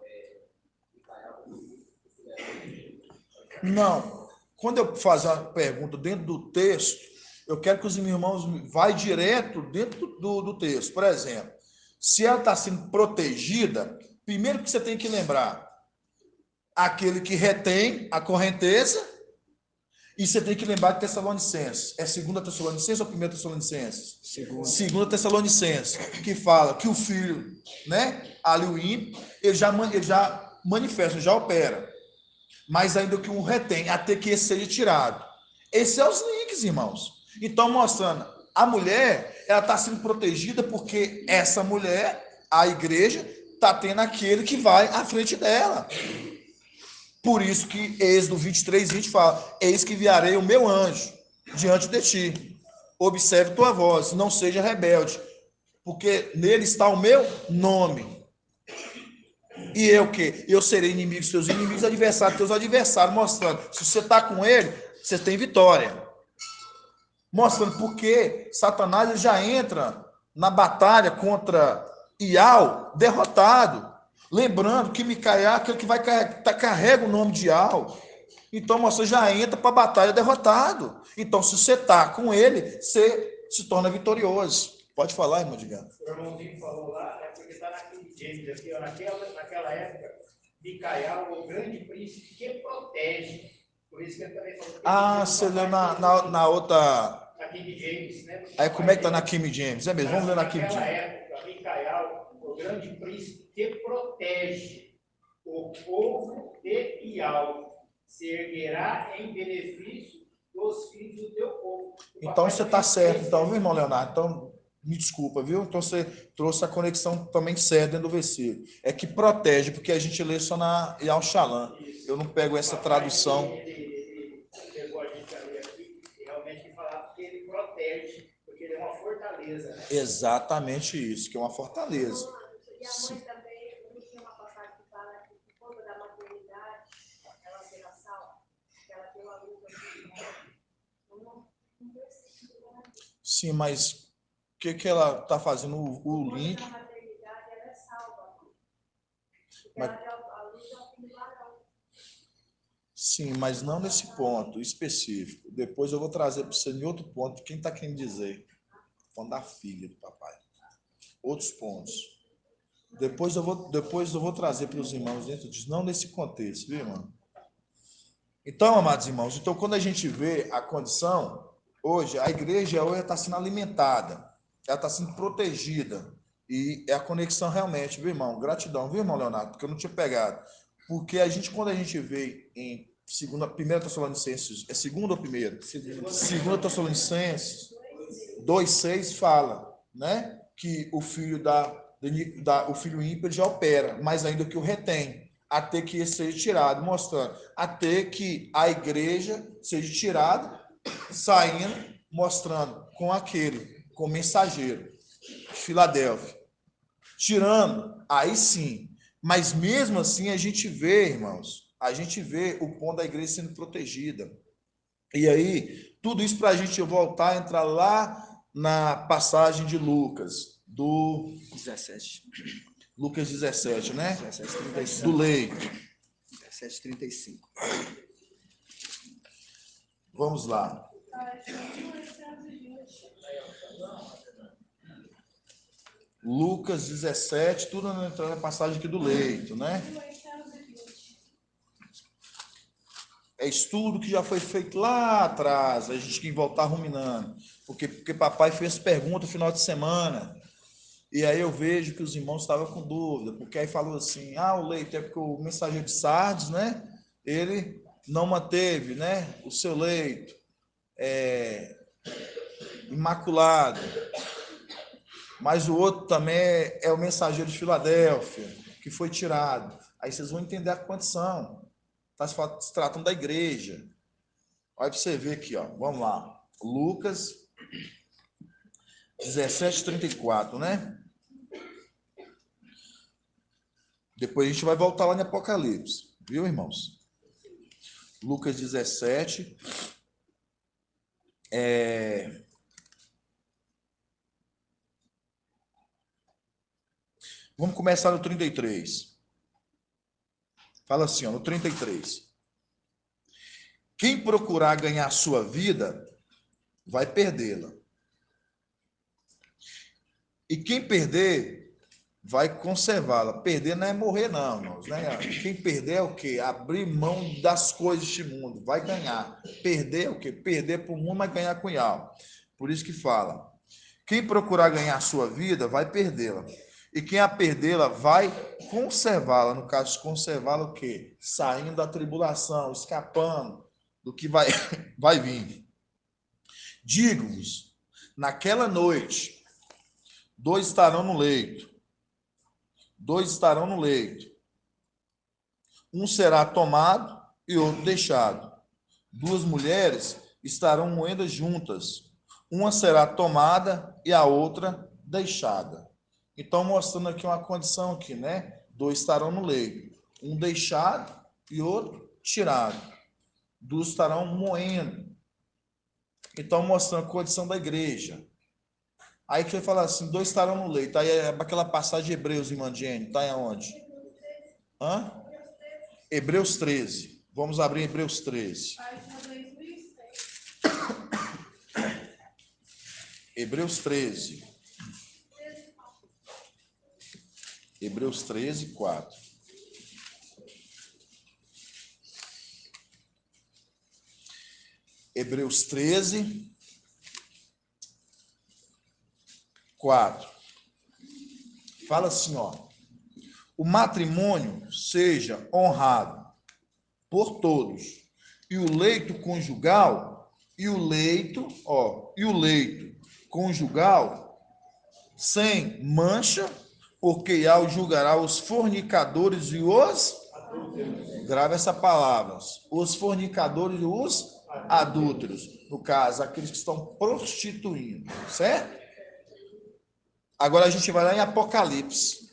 Não. Quando eu fazer uma pergunta dentro do texto, eu quero que os irmãos vá direto dentro do texto. Por exemplo, se ela está sendo protegida, primeiro que você tem que lembrar, aquele que retém a correnteza E você tem que lembrar de Tessalonicenses. É 2 Tessalonicenses ou 1 Tessalonicenses? 2 Tessalonicenses, que fala que o filho, né, ali o ímpio, ele já manifesta, já opera. Mas ainda que um retém, até que esse seja tirado. Esses são os links, irmãos. Então, mostrando, a mulher, ela está sendo protegida porque essa mulher, a igreja, está tendo aquele que vai à frente dela. Por isso que Êxodo 23:20 fala: eis que enviarei o meu anjo diante de ti. Observe tua voz, não seja rebelde, porque nele está o meu nome. E eu que? Eu serei inimigo dos teus inimigos, adversário dos teus adversários, mostrando, se você está com ele, você tem vitória. Mostrando porque Satanás ele já entra na batalha contra Ial derrotado. Lembrando que Micael é aquele que vai carrega o nome de Ial. Então você já entra para a batalha derrotado. Então, se você está com ele, você se torna vitorioso. Pode falar, irmão Edgar. O irmãozinho falou lá, é porque está naquele James aqui, ó, naquela época, Micael, o grande príncipe que protege. Por isso que ele também falou. Você leu na outra. Na King James, né? Aí como é que está na King James? É mesmo, vamos ler na King James. Naquela época, Micael, o grande príncipe que protege o povo de Ial, se erguerá em benefício dos filhos do teu povo. Então você está certo, então, viu, irmão Leonardo? Então, me desculpa, viu? Então você trouxe a conexão também certa dentro do versículo. É que protege, porque a gente lê só na Yal Shalom. Eu não pego essa tradução. Ele pegou a gente a ler aqui, e realmente falar porque ele protege, porque ele é uma fortaleza. Né? Exatamente isso, que é uma fortaleza. E a mãe também, não tinha uma passagem que fala que por conta da maternidade, ela será salva, que ela tem uma luta Sim, mas o que ela está fazendo? O link. A maternidade, ela é salva. Porque Mas... ela tem a luta ao fim do varão. Sim, mas não nesse ponto específico. Depois eu vou trazer para você em outro ponto, quem está querendo dizer? Falando da filha do papai. Outros pontos. Depois eu vou trazer para os irmãos dentro disso, não nesse contexto, viu, irmão? Então, amados irmãos, então quando a gente vê a condição, hoje, a igreja hoje está sendo alimentada, ela está sendo protegida, e é a conexão realmente, viu, irmão? Gratidão, viu, irmão Leonardo? Porque eu não tinha pegado. Porque quando a gente vê em 1 Tessalonicenses, é 2 ou 1? 2 Tessalonicenses 2:6 fala, né, que o filho o filho ímpio já opera, mas ainda que o retém, até que ele seja tirado, mostrando, até que a igreja seja tirada, saindo, mostrando com o mensageiro de Filadélfia, tirando, aí sim, mas mesmo assim a gente vê, irmãos, o ponto da igreja sendo protegida. E aí, tudo isso para a gente voltar a entrar lá na passagem de Lucas, do 17. Lucas 17, né? 17:35. Do leito. 17:35. Vamos lá. Lucas 17, tudo entrando na passagem aqui do leito, né? É estudo que já foi feito lá atrás, a gente tem que voltar ruminando. Porque papai fez pergunta no final de semana. E aí eu vejo que os irmãos estavam com dúvida, porque aí falou assim, o leito é porque o mensageiro de Sardes, né? Ele não manteve, né? O seu leito imaculado. Mas o outro também é o mensageiro de Filadélfia, que foi tirado. Aí vocês vão entender a condição. Está se tratando da igreja. Olha para você ver aqui, ó. Vamos lá. Lucas 17:34, né? Depois a gente vai voltar lá no Apocalipse. Viu, irmãos? Lucas 17. Vamos começar no 33. Fala assim, ó, no 33. Quem procurar ganhar a sua vida, vai perdê-la. E quem perder vai conservá-la. Perder não é morrer, não, irmãos. Né? Quem perder é o quê? Abrir mão das coisas deste mundo. Vai ganhar. Perder é o quê? Perder para o mundo, mas ganhar com alma. Por isso que fala. Quem procurar ganhar a sua vida, vai perdê-la. E quem a perdê-la, vai conservá-la. No caso, conservá-la o quê? Saindo da tribulação, escapando do que vai vir. Digo-vos, naquela noite, dois estarão no leito. Dois estarão no leito. Um será tomado e outro deixado. Duas mulheres estarão moendo juntas. Uma será tomada e a outra deixada. Então, mostrando aqui uma condição aqui, né? Dois estarão no leito. Um deixado e outro tirado. Duas estarão moendo. Então, mostrando a condição da igreja. Aí que ele fala assim, dois estarão no leito. Aí é aquela passagem de Hebreus, irmã Jenny, está aonde? Hã? Hebreus 13. Vamos abrir Hebreus 13. Hebreus 13. Hebreus 13, 4. Hebreus 13, 4. Fala assim, ó. O matrimônio seja honrado por todos. E o leito conjugal, conjugal sem mancha, porque ao julgará os fornicadores e os grave essa palavra, os fornicadores e os adúlteros, no caso, aqueles que estão prostituindo, certo? Agora a gente vai lá em Apocalipse,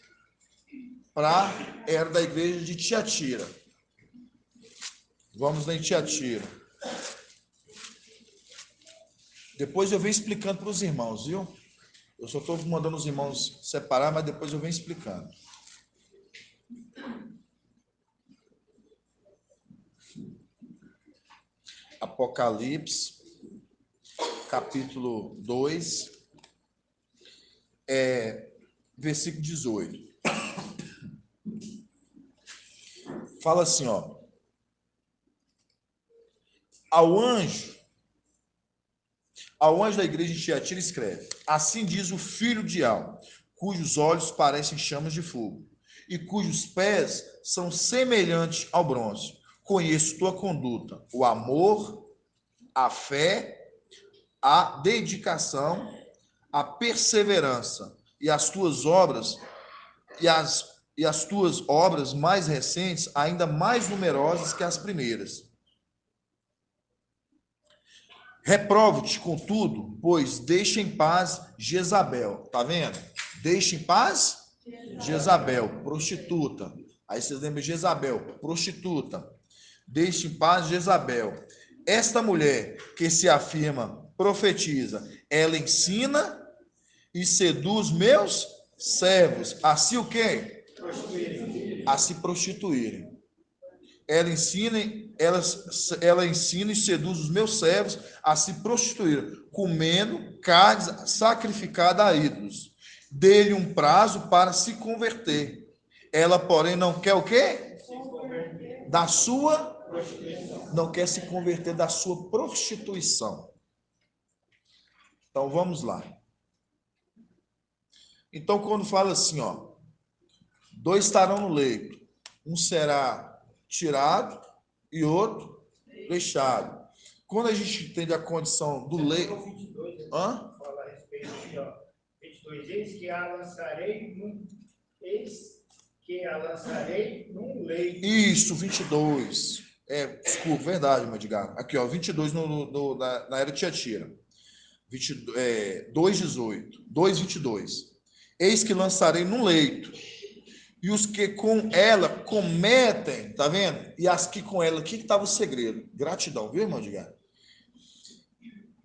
para a era da igreja de Tiatira. Vamos lá em Tiatira. Depois eu venho explicando para os irmãos, viu? Eu só estou mandando os irmãos separar, mas depois eu venho explicando. Apocalipse, capítulo 2, versículo 18. Fala assim, ó. Ao anjo da igreja de Tiatira escreve: assim diz o filho de Al, cujos olhos parecem chamas de fogo, e cujos pés são semelhantes ao bronze. Conheço tua conduta, o amor, a fé, a dedicação, a perseverança, e as tuas obras, e as tuas obras mais recentes, ainda mais numerosas que as primeiras. Reprovo-te, contudo, pois deixa em paz Jezabel. Tá vendo? Deixa em paz Jezabel, prostituta. Aí vocês lembram de Jezabel, prostituta. Deixa em paz Jezabel. Esta mulher que se afirma profetiza, ela ensina e seduz meus servos. Assim o quê? A se prostituírem. Ela ensina e seduz os meus servos a se prostituir, comendo carnes sacrificadas a ídolos. Dê-lhe um prazo para se converter. Ela, porém, não quer o quê? Não quer se converter da sua prostituição. Então, vamos lá. Então, quando fala assim, ó, dois estarão no leito, um será tirado e outro deixado. Quando a gente entende a condição do leito... Hã? Fala a respeito aqui, ó. 22. Eis que a lançarei num leito. Isso, 22. Desculpa, verdade, meu Edgar. Aqui, ó, 22 na era de Tiatira. 2:18. 2:22. Eis que lançarei num leito. E os que com ela cometem, tá vendo? E as que com ela, o que estava o segredo? Gratidão, viu, irmão Edgar?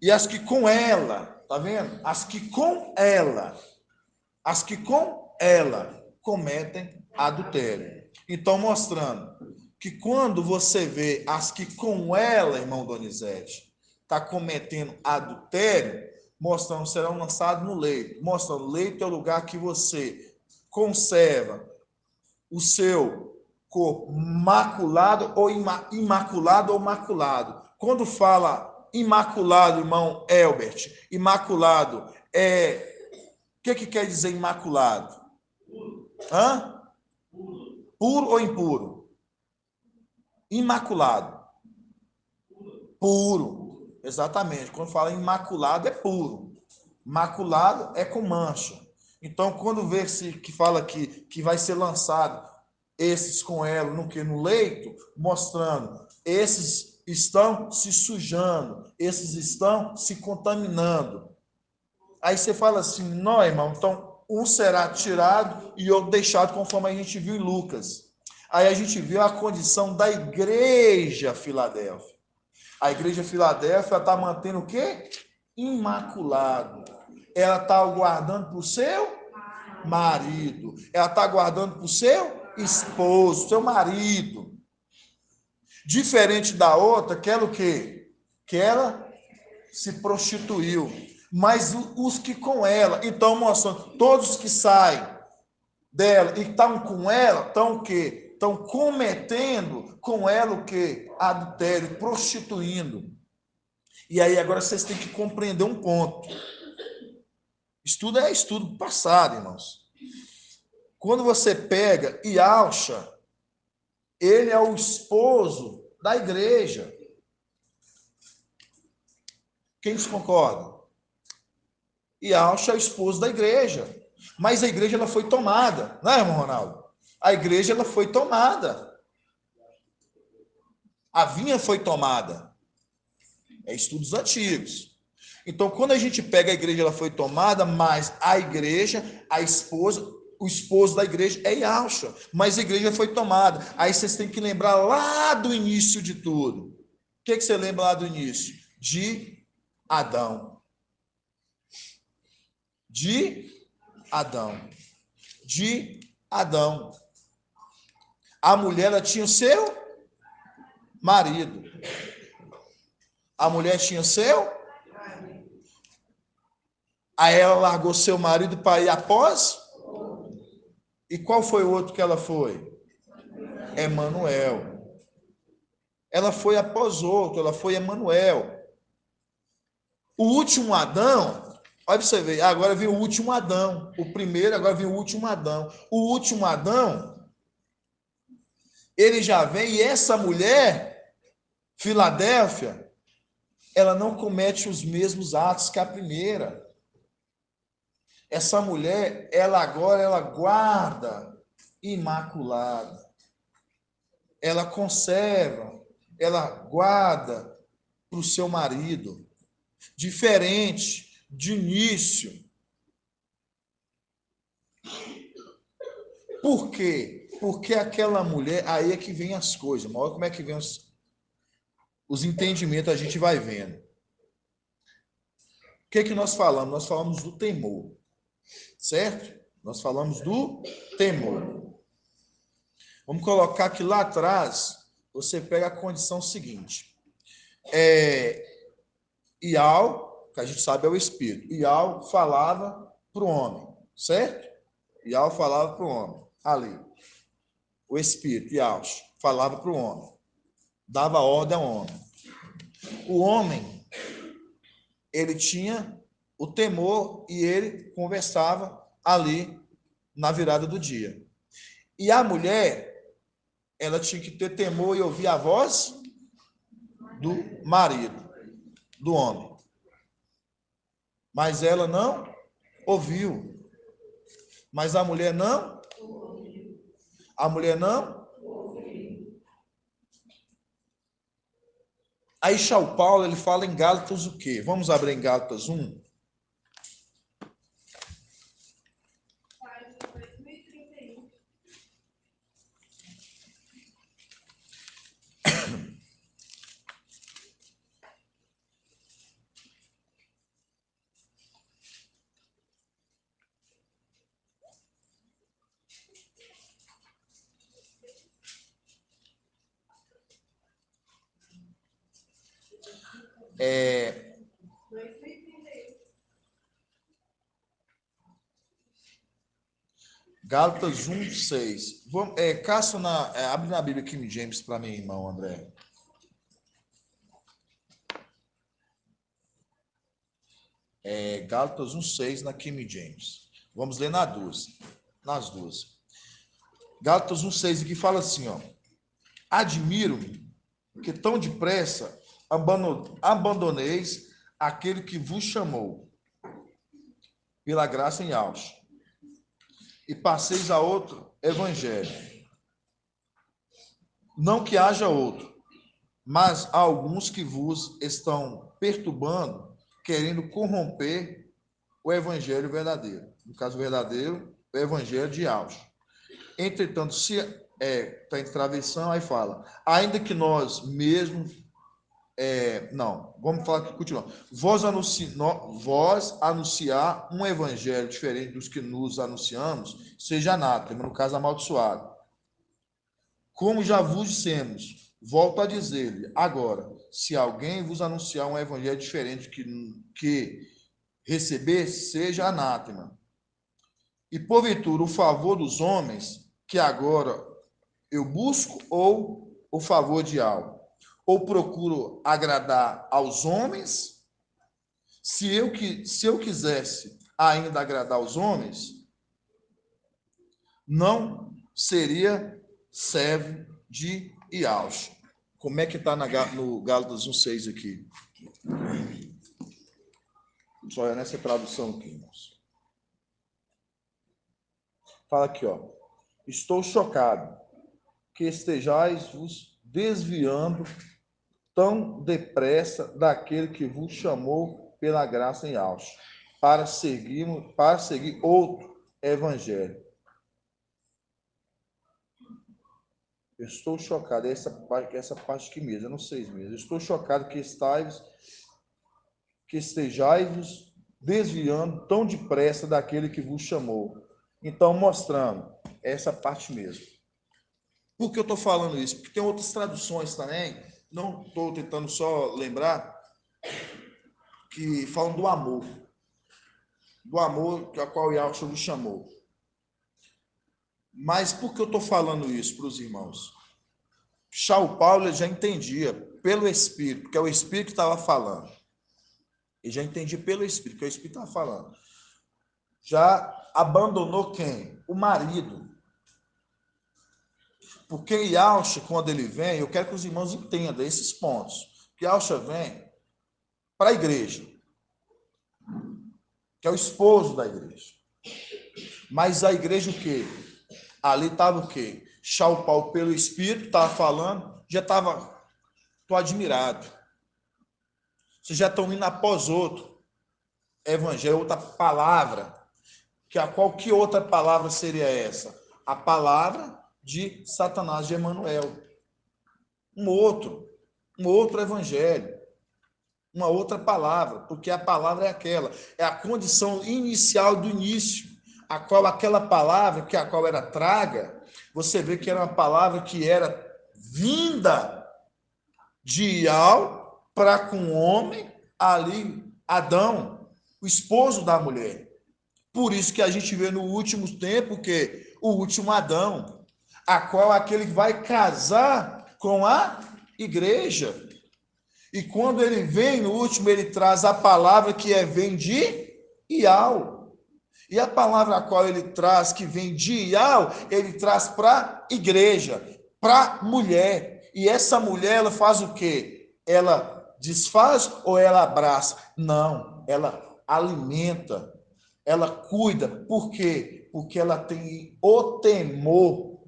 E as que com ela, tá vendo? As que com ela cometem adultério. Então, mostrando que quando você vê as que com ela, irmão Donizete, está cometendo adultério, mostrando serão lançados no leito. Mostrando, leito é o lugar que você conserva o seu corpo maculado ou imaculado ou maculado. Quando fala imaculado, irmão Elbert, imaculado, o que quer dizer imaculado? Hã? Puro ou impuro? Imaculado. Puro. Exatamente. Quando fala imaculado, é puro. Maculado é com mancha. Então, quando vê que fala aqui que vai ser lançado esses com ela no leito, mostrando, esses estão se sujando, esses estão se contaminando. Aí você fala assim, não, irmão, então um será tirado e outro deixado, conforme a gente viu em Lucas. Aí a gente viu a condição da igreja Filadélfia. A igreja Filadélfia está mantendo o quê? Imaculado. Ela está aguardando para o seu marido. Ela está aguardando para o seu esposo, seu marido. Diferente da outra, que ela o quê? Que ela se prostituiu. Mas os que com ela, então mostrando, todos que saem dela e estão com ela, estão o quê? Estão cometendo com ela o quê? Adultério, prostituindo. E aí agora vocês têm que compreender um ponto. Estudo é estudo passado, irmãos. Quando você pega e acha, ele é o esposo da igreja. Quem concorda? E acha é o esposo da igreja. Mas a igreja ela foi tomada, não é, irmão Ronaldo? A igreja ela foi tomada. A vinha foi tomada. É estudos antigos. Então, quando a gente pega a igreja, ela foi tomada, mas a igreja, a esposa, o esposo da igreja é Yahshua, mas a igreja foi tomada. Aí vocês têm que lembrar lá do início de tudo. O que você lembra lá do início? De Adão. De Adão. De Adão. A mulher ela tinha o seu marido. A mulher tinha o seu. Aí ela largou seu marido para ir após. E qual foi o outro que ela foi? Emanuel. Ela foi após outro, ela foi Emanuel. O último Adão, olha para você ver, agora vem o último Adão. O primeiro, agora vem o último Adão. O último Adão, ele já vem, e essa mulher, Filadélfia, ela não comete os mesmos atos que a primeira. Essa mulher, ela agora, ela guarda imaculada. Ela conserva, ela guarda para o seu marido. Diferente de início. Por quê? Porque aquela mulher, aí é que vem as coisas. Olha como é que vem os entendimentos, a gente vai vendo. O que nós falamos? Nós falamos do temor. Certo? Nós falamos do temor. Vamos colocar que lá atrás, você pega a condição seguinte. Ial, que a gente sabe é o Espírito. Ial falava para o homem, certo? Ial falava para o homem, ali. O Espírito, Ial, falava para o homem. Dava ordem ao homem. O homem, ele tinha o temor e ele conversava ali na virada do dia. E a mulher, ela tinha que ter temor e ouvir a voz do marido, do homem. Mas ela não ouviu. Mas a mulher não? A mulher não? Aí São Paulo, ele fala em Gálatas o quê? Vamos abrir em Gálatas 1? Gálatas 1:6. Cássio, abre na Bíblia King James para mim, irmão André. Gálatas 1:6 na King James. Vamos ler nas duas. Gálatas 1:6, que fala assim, ó. Admiro-me que tão depressa abandoneis aquele que vos chamou pela graça em auge e passeis a outro evangelho. Não que haja outro, mas há alguns que vos estão perturbando, querendo corromper o evangelho verdadeiro. No caso verdadeiro, o evangelho de auge. Entretanto, se está em travessão, aí fala, ainda que nós mesmos, vamos falar aqui, continua. Vós anunciar um evangelho diferente dos que nos anunciamos, seja anátema, no caso amaldiçoado. Como já vos dissemos, volto a dizer-lhe, agora, se alguém vos anunciar um evangelho diferente que receber, seja anátema. E porventura o favor dos homens, que agora eu busco, ou o favor de algo? Ou procuro agradar aos homens? Se eu quisesse ainda agradar aos homens, não seria servo de Iaush. Como é que está no Gálatas 1:6 aqui? Só é nessa tradução aqui, irmãos. Fala aqui, ó. Estou chocado que estejais vos desviando tão depressa daquele que vos chamou pela graça em auge, para seguir outro evangelho. Eu estou chocado, essa parte aqui mesmo, não 6 meses. Eu estou chocado que estejais desviando tão depressa daquele que vos chamou. Então, mostrando essa parte mesmo. Por que eu estou falando isso? Porque tem outras traduções também, não estou tentando só lembrar, que falam do amor a qual Yahshua vos chamou. Mas por que eu estou falando isso para os irmãos? O Paulo já entendia pelo Espírito, porque é o Espírito que estava falando. Ele já entendia pelo Espírito, que o Espírito estava falando. Já abandonou quem? O marido. Porque Yahshua, quando ele vem, eu quero que os irmãos entendam esses pontos. Que Yahshua vem para a igreja, que é o esposo da igreja. Mas a igreja o quê? Ali estava o quê? Paulo, pelo Espírito, estava falando, já estava, estou admirado. Vocês já estão indo após outro evangelho, outra palavra. Que outra palavra seria essa? A palavra de Satanás, de Emanuel. Um outro evangelho. Uma outra palavra, porque a palavra é aquela. É a condição inicial do início. A qual aquela palavra, a qual era traga, você vê que era uma palavra que era vinda de Iau para com o homem, ali, Adão, o esposo da mulher. Por isso que a gente vê no último tempo que o último Adão, a qual aquele que vai casar com a igreja. E quando ele vem no último, ele traz a palavra que vem de Iau. E a palavra a qual ele traz, que vem de Iau, ele traz para a igreja, para a mulher. E essa mulher, ela faz o quê? Ela desfaz ou ela abraça? Não, ela alimenta, ela cuida. Por quê? Porque ela tem o temor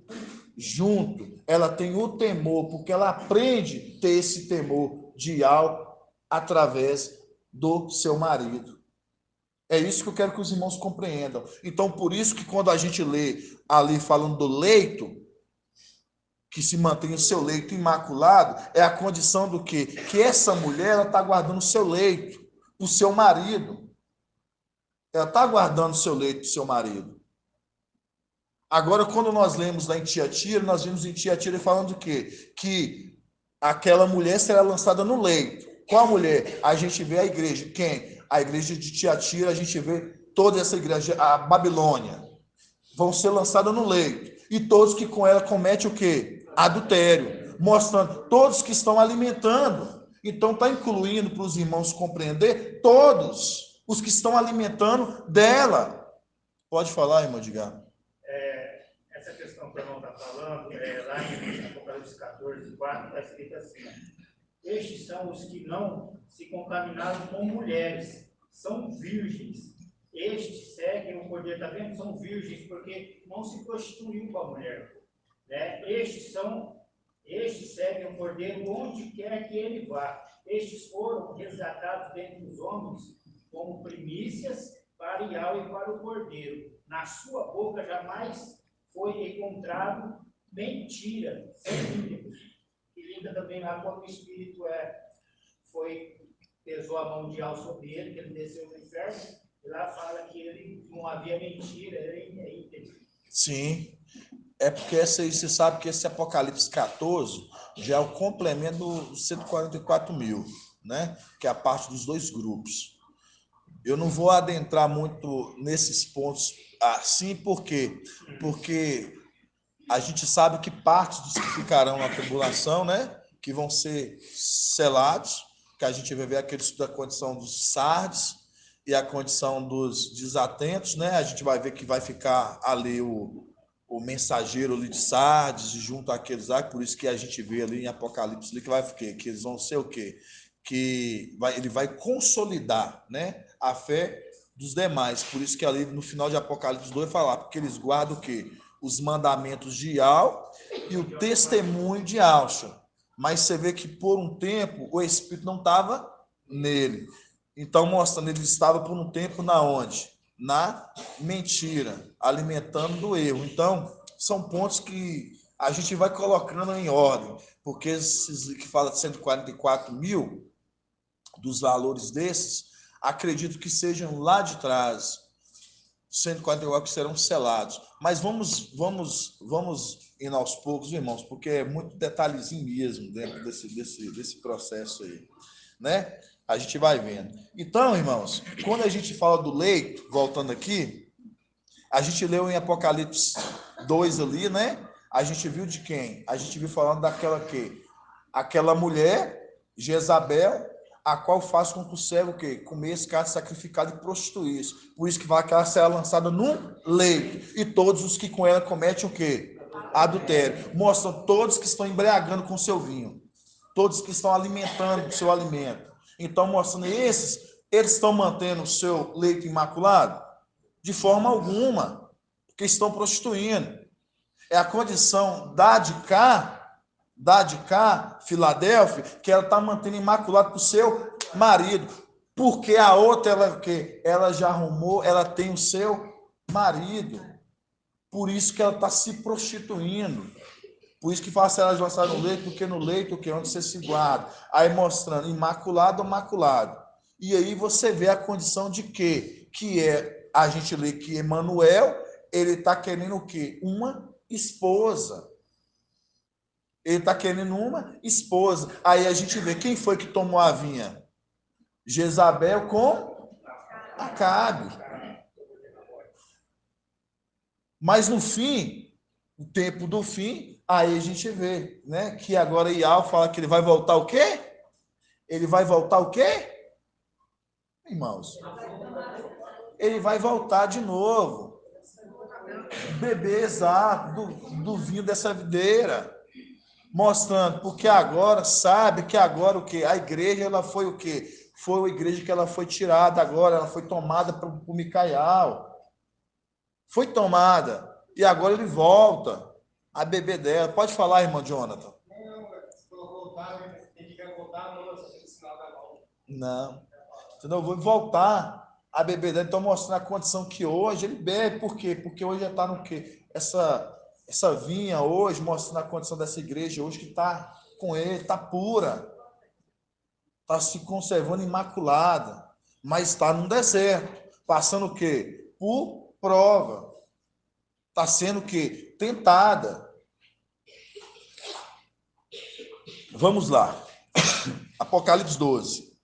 junto. Ela tem o temor, porque ela aprende a ter esse temor de Iau através do seu marido. É isso que eu quero que os irmãos compreendam. Então, por isso que quando a gente lê ali falando do leito, que se mantém o seu leito imaculado, é a condição do quê? Que essa mulher está guardando o seu leito, o seu marido. Ela está guardando o seu leito, o seu marido. Agora, quando nós lemos lá em Tiatira, nós vimos em Tiatira falando do quê? Que aquela mulher será lançada no leito. Qual mulher? A gente vê a igreja. Quem? A igreja de Tiatira, a gente vê toda essa igreja, a Babilônia. vão ser lançadas no leito. E todos que com ela cometem o quê? Adultério. Mostrando todos que estão alimentando. Então, está incluindo para os irmãos compreender todos os que estão alimentando dela. Pode falar, irmão Edgar. Essa questão que o irmão está falando, lá em Apocalipse 14, 4, está escrito assim: estes são os que não se contaminaram com mulheres, são virgens. Estes seguem o cordeiro, está vendo? São virgens, porque não se prostituiu com a mulher. Né? Estes seguem o cordeiro onde quer que ele vá. Estes foram resgatados dentre os homens como primícias para Iau e para o cordeiro. Na sua boca jamais foi encontrado mentira, sem língua. E linda também lá quando o Espírito pesou a mão de Iau sobre ele, que ele desceu no inferno, e lá fala que ele não havia mentira, ele é íntegro. Sim. É porque você sabe que esse Apocalipse 14 já é o complemento dos 144 mil, né? Que é a parte dos dois grupos. Eu não vou adentrar muito nesses pontos assim, por quê? Porque a gente sabe que parte dos que ficarão na tribulação, né? Que vão ser selados, que a gente vai ver aquele estudo da condição dos sardes e a condição dos desatentos, né? A gente vai ver que vai ficar ali o mensageiro ali de Sardes, junto àqueles lá, por isso que a gente vê ali em Apocalipse ali, que vai ficar, que eles vão ser o quê? Ele vai consolidar, né, a fé dos demais. Por isso que ali no final de Apocalipse 2 falar, porque eles guardam o quê? Os mandamentos de Iau e o testemunho de Alcha. Mas você vê que por um tempo o Espírito não estava nele. Então, mostrando, ele estava por um tempo na onde? Na mentira, alimentando do erro. Então, são pontos que a gente vai colocando em ordem, porque esses que fala de 144 mil, dos valores desses, acredito que sejam lá de trás, 144 que serão selados. Mas vamos indo aos poucos, irmãos, porque é muito detalhezinho mesmo dentro desse processo aí, né? A gente vai vendo. Então, irmãos, quando a gente fala do leito, voltando aqui, a gente leu em Apocalipse 2 ali, né? A gente viu de quem? A gente viu falando daquela que? Aquela mulher, Jezabel, a qual faz com que o cego o quê? Comesse carne sacrificada e prostituísse. Por isso que vai que ela será lançada num leito. E todos os que com ela cometem o quê? Adultério. Mostram todos que estão embriagando com seu vinho. Todos que estão alimentando o seu alimento. Então, mostrando eles estão mantendo o seu leito imaculado? De forma alguma. Porque estão prostituindo. É a condição da de cá, Filadélfia, que ela está mantendo imaculado para o seu marido. Porque a outra, ela já arrumou, ela tem o seu marido. Por isso que ela está se prostituindo. Por isso que fala se elas lançaram no leito, porque no leito que é onde você se guarda. Aí mostrando imaculado ou maculado. E aí você vê a condição de quê? Que é, a gente lê que Emanuel, ele está querendo o quê? Uma esposa. Ele está querendo uma esposa. Aí a gente vê quem foi que tomou a vinha? Jezabel com Acabe. Mas no fim, o tempo do fim, aí a gente vê, né? Que agora Iau fala que ele vai voltar o quê? Ele vai voltar o quê? Irmãos, ele vai voltar de novo. Beber exato do vinho dessa videira. Mostrando, porque agora, sabe que agora o quê? A igreja, ela foi o quê? Foi a igreja que ela foi tirada agora, ela foi tomada por Micael. Foi tomada. E agora ele volta a beber dela. Pode falar, irmão Jonathan. Não. Entendeu? Vou voltar a beber dela. Então, mostrando a condição que hoje ele bebe. Por quê? Porque hoje já está no quê? Essa vinha hoje, mostrando a condição dessa igreja hoje que está com ele, está pura. Está se conservando imaculada. Mas está num deserto. Passando o quê? Por prova. Está sendo o quê? Tentada. Vamos lá. Apocalipse 12.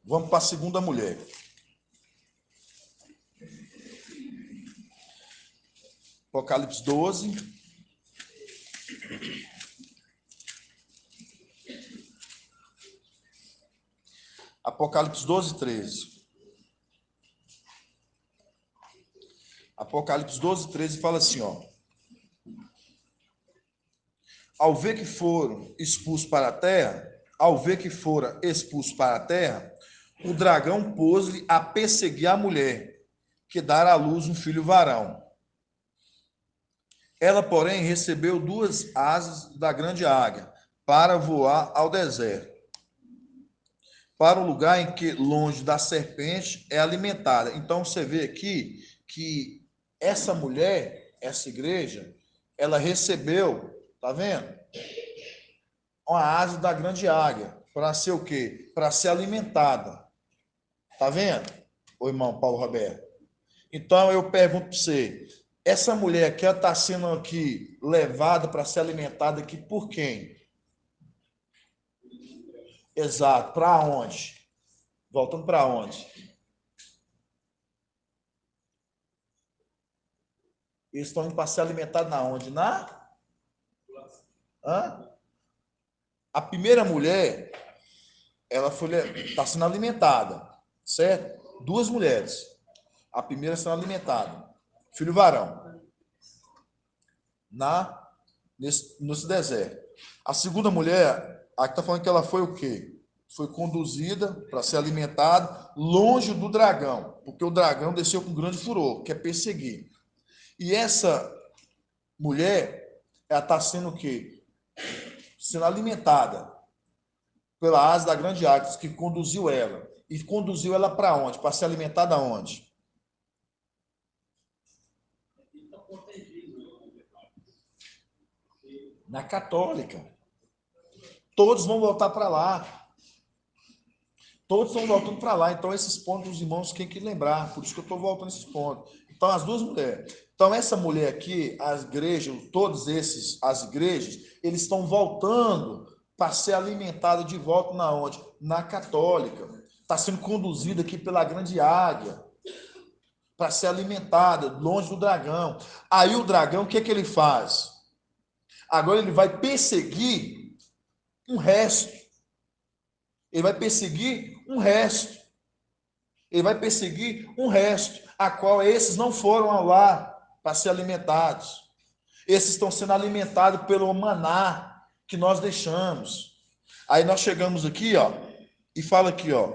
Vamos para a segunda mulher. Apocalipse 12. Apocalipse 12, 13. Apocalipse 12, 13 fala assim, ó. Ao ver que foram expulsos para a terra, o dragão pôs-lhe a perseguir a mulher, que dará à luz um filho varão. Ela, porém, recebeu 2 asas da grande águia para voar ao deserto, para o lugar em que, longe da serpente, é alimentada. Então, você vê aqui que essa mulher, essa igreja, ela recebeu, tá vendo? Uma asa da grande águia, para ser o quê? Para ser alimentada. Tá vendo, o irmão Paulo Roberto? Então, eu pergunto para você, essa mulher que está sendo aqui levada para ser alimentada aqui por quem? Exato, para onde? Voltando para onde? Eles estão indo para ser alimentados na onde? A primeira mulher, ela está sendo alimentada, certo? 2 mulheres. A primeira sendo alimentada, filho varão, nesse deserto. A segunda mulher, aqui está falando que ela foi o quê? Foi conduzida para ser alimentada longe do dragão, porque o dragão desceu com grande furor, quer perseguir. E essa mulher, ela está sendo o quê? Sendo alimentada pela asa da grande águia, que conduziu ela. E conduziu ela para onde? Para ser alimentada aonde? Na católica. Todos vão voltar para lá. Todos estão voltando para lá. Então, esses pontos, os irmãos têm que lembrar. Por isso que eu estou voltando esses pontos. Então, as 2 mulheres. Então, essa mulher aqui, as igrejas, as igrejas, eles estão voltando para ser alimentado de volta na onde? Na católica. Está sendo conduzida aqui pela grande águia para ser alimentada longe do dragão. Aí o dragão, o que é que ele faz? Agora ele vai perseguir um resto. Ele vai perseguir um resto. Ele vai perseguir um resto, a qual esses não foram lá para ser alimentados. Esses estão sendo alimentados pelo maná que nós deixamos. Aí nós chegamos aqui, ó, e fala aqui, ó,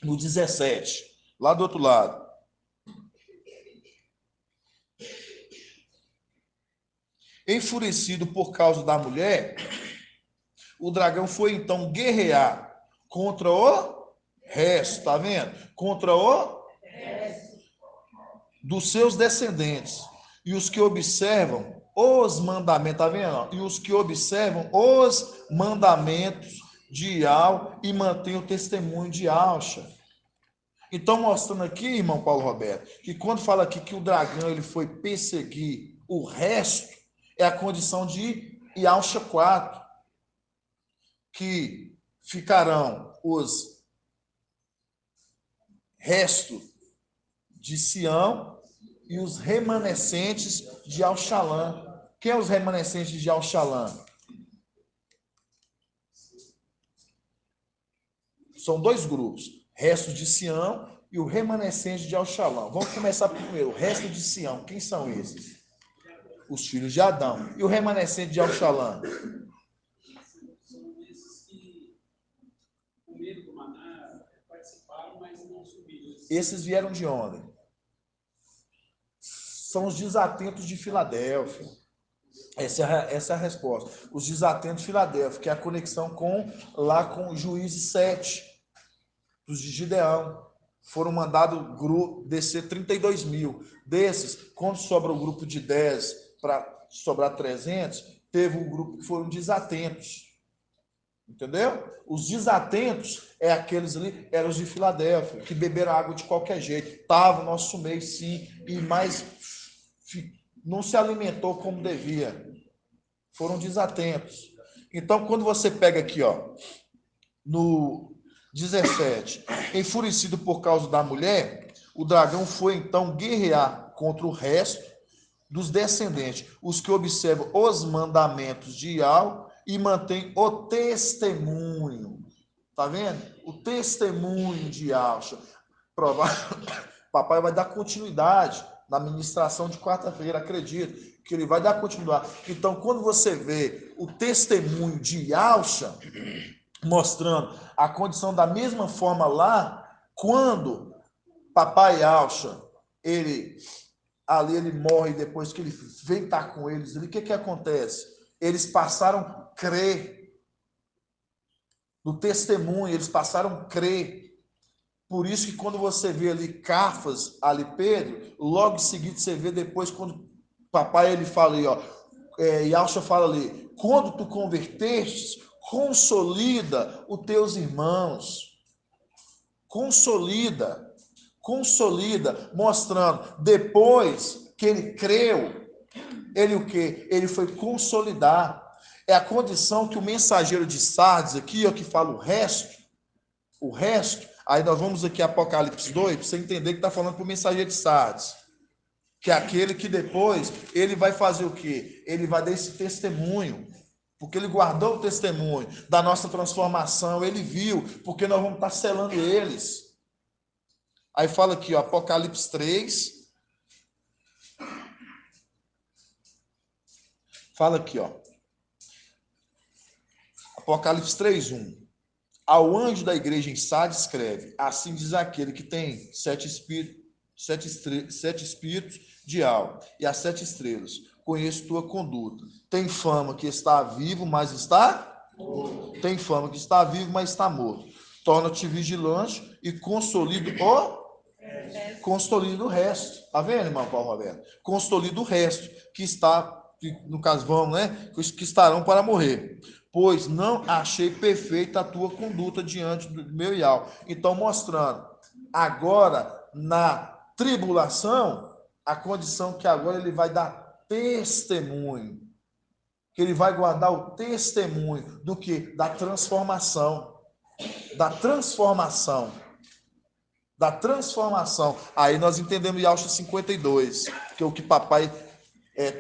no 17, lá do outro lado. Enfurecido por causa da mulher, o dragão foi então guerrear contra o resto, tá vendo? Contra o resto dos seus descendentes. E os que observam os mandamentos, tá vendo? E os que observam os mandamentos de Ial e mantêm o testemunho de Alcha. Então, mostrando aqui, irmão Paulo Roberto, que quando fala aqui que o dragão ele foi perseguir o resto, é a condição de Ialcha 4, que ficarão os restos de Sião e os remanescentes de Alxalã. Quem é os remanescentes de Alxalã? São 2 grupos, restos de Sião e o remanescente de Alxalã. Vamos começar primeiro, o resto de Sião. Quem são esses? Os filhos de Adão. E o remanescente de Alxalã? São esses que comeram do maná, participaram, mas não subiram. Esses vieram de onde? São os desatentos de Filadélfia. Essa é a resposta. Os desatentos de Filadélfia, que é a conexão lá com Juízes 7, dos de Gideão. Foram mandados descer 32 mil. Desses, quando sobra o grupo de 10 para sobrar 300, teve um grupo que foram desatentos. Entendeu? Os desatentos aqueles ali, eram os de Filadélfia, que beberam água de qualquer jeito. Estava no nosso meio, sim, e mais não se alimentou como devia. Foram desatentos. Então, quando você pega aqui, ó, no 17, enfurecido por causa da mulher, o dragão foi então guerrear contra o resto dos descendentes, os que observam os mandamentos de Yahweh e mantêm o testemunho. Tá vendo? O testemunho de Yahshua. Papai vai dar continuidade na ministração de quarta-feira, acredito que ele vai dar continuidade. Então, quando você vê o testemunho de Yahshua mostrando a condição da mesma forma lá, quando papai Yahshua, ele morre depois que ele vem estar com eles, o que acontece? Eles passaram a crer no testemunho, eles passaram a crer. Por isso que quando você vê ali Cafas, ali Pedro, logo em seguida você vê depois quando papai ele fala aí, ó, Yahshua fala ali, quando tu convertestes, consolida os teus irmãos. Consolida, mostrando, depois que ele creu, ele o quê? Ele foi consolidar. É a condição que o mensageiro de Sardes aqui, ó, que fala o resto, aí nós vamos aqui Apocalipse 2, para você entender que está falando para o mensageiro de Sardes, que é aquele que depois, ele vai fazer o quê? Ele vai dar esse testemunho, porque ele guardou o testemunho da nossa transformação, ele viu, porque nós vamos estar selando eles. Aí fala aqui, ó, Apocalipse 3, fala aqui, ó, Apocalipse 3:1. Ao anjo da igreja em Sardes escreve, assim diz aquele que tem sete espíritos de Yahweh e as 7 estrelas. Conheço tua conduta. Tem fama que está vivo, mas está morto. Tem fama que está vivo, mas está morto. Torna-te vigilante e consolida o resto. Tá vendo, irmão Paulo Roberto? Consolida o resto que está, no caso vão, né? Que estarão para morrer. Pois não achei perfeita a tua conduta diante do meu Yahweh. Então, mostrando, agora, na tribulação, a condição que agora ele vai dar testemunho, que ele vai guardar o testemunho do que? Da transformação. Aí nós entendemos Yahshua 52, que é o que papai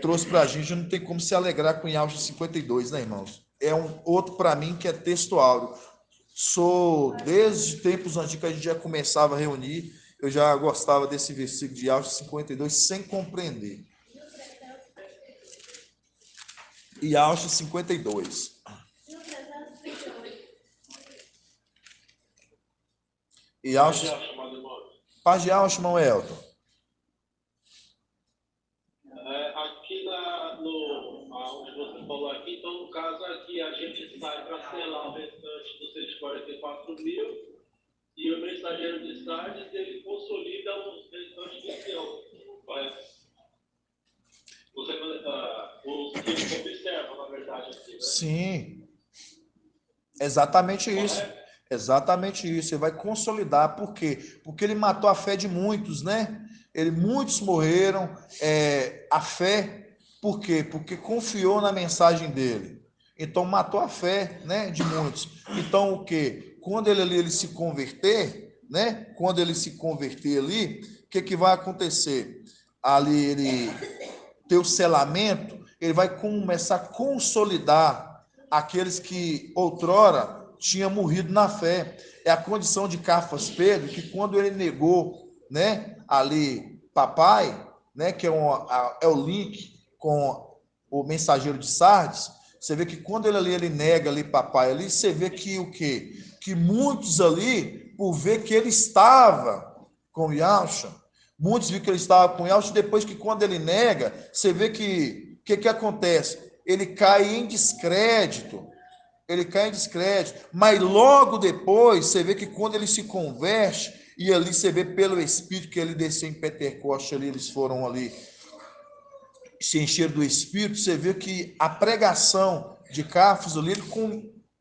trouxe para a gente, não tem como se alegrar com Yahshua 52, né, irmãos? É um outro para mim que é texto áureo. Desde tempos antigos que a gente já começava a reunir, eu já gostava desse versículo de Yahshua 52 sem compreender. Yahshua 52. Yahshua. Paz de Yahshua, irmão Elton. Aqui onde você falou aqui, então no caso aqui a gente sai para selar o restante dos 144 mil e o mensageiro de Sardes ele consolida os restantes de Sião. Os que observam, na verdade, aqui, né? Sim, exatamente isso. Exatamente isso. Ele vai consolidar. Por quê? Porque ele matou a fé de muitos, né? Muitos morreram. A fé, por quê? Porque confiou na mensagem dele. Então, matou a fé, né, de muitos. Então, o quê? Quando ele se converter, né? Quando ele se converter ali, o que vai acontecer? Ali, ele ter o selamento, ele vai começar a consolidar aqueles que outrora tinham morrido na fé. É a condição de Cafas Pedro, que quando ele negou, né, ali papai, né, que é o link com o mensageiro de Sardes, você vê que quando ele nega ali papai ali, você vê que o quê? Que muitos ali, por ver que ele estava com Yahshua, muitos viram que ele estava com Yahshua, depois que quando ele nega, você vê que o que acontece? Ele cai em descrédito, mas logo depois, você vê que quando ele se converte, e ali você vê pelo Espírito que ele desceu em Pentecoste, ali eles foram ali, se encheram do Espírito, você vê que a pregação de Cafos ali,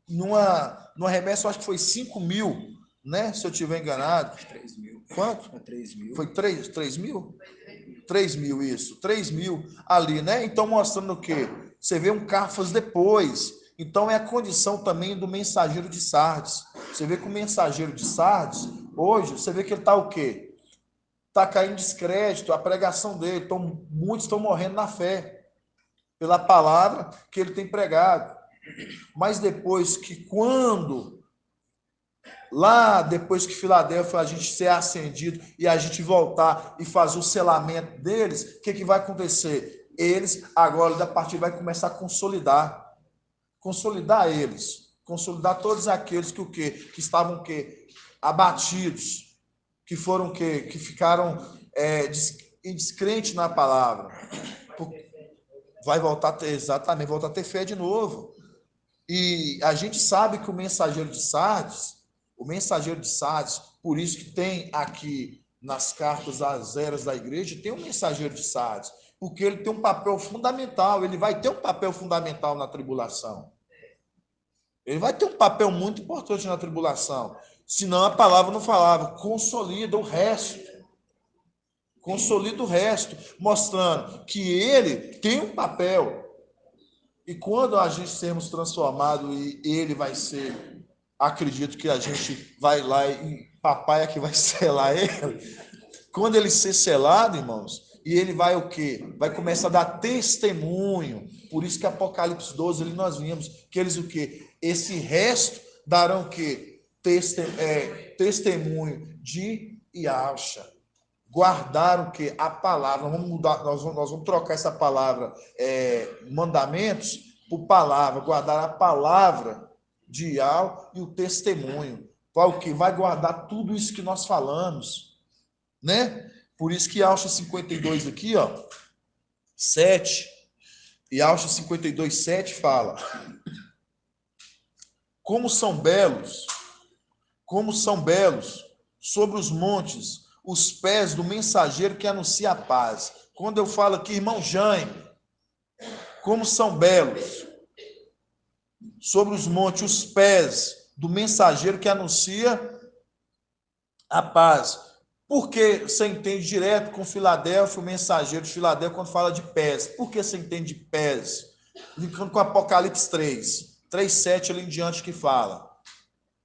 numa remessa, eu acho que foi 5 mil, né? Se eu estiver enganado. 3 mil. Quanto? 3 mil. Foi 3 mil? 3 mil, isso. 3 mil ali, né? Então, mostrando o quê? Você vê um Cafas depois. Então, é a condição também do mensageiro de Sardes. Você vê que o mensageiro de Sardes, hoje, você vê que ele está o quê? está caindo descrédito a pregação dele. Muitos estão morrendo na fé, pela palavra que ele tem pregado. Mas depois que depois que Filadélfia a gente ser acendido e a gente voltar e fazer o selamento deles, o que vai acontecer? Eles agora, da partida, vai começar a consolidar eles, consolidar todos aqueles que estavam abatidos, que foram que ficaram descrentes na palavra. Vai voltar a ter, exatamente, voltar a ter fé de novo. E a gente sabe que o mensageiro de Sardes, por isso que tem aqui nas cartas às eras da igreja, tem um mensageiro de Sardes, porque ele tem um papel fundamental, ele vai ter um papel fundamental na tribulação. Ele vai ter um papel muito importante na tribulação. Senão a palavra não falava, consolida o resto, mostrando que ele tem um papel. E quando a gente sermos transformados e ele vai ser, acredito que a gente vai lá e papai é que vai selar ele. Quando ele ser selado, irmãos, e ele vai o quê? Vai começar a dar testemunho. Por isso que Apocalipse 12, ali nós vimos que eles o quê? Esse resto darão o quê? Testemunho de Yahshua. Guardar o quê? A palavra. Vamos mudar, nós vamos trocar essa palavra mandamentos por palavra. Guardar a palavra de Yahweh e o testemunho. Vai o quê? Vai guardar tudo isso que nós falamos, né? Por isso que Yahshua 52 aqui, ó, 7, Yahshua 52, 7 fala: como são belos sobre os montes os pés do mensageiro que anuncia a paz. Quando eu falo aqui, irmão Jaime, como são belos sobre os montes os pés do mensageiro que anuncia a paz. Por que você entende direto com Filadélfia, o mensageiro de Filadélfia, quando fala de pés? Por que você entende de pés? Linkando com Apocalipse 3:7 ali em diante que fala.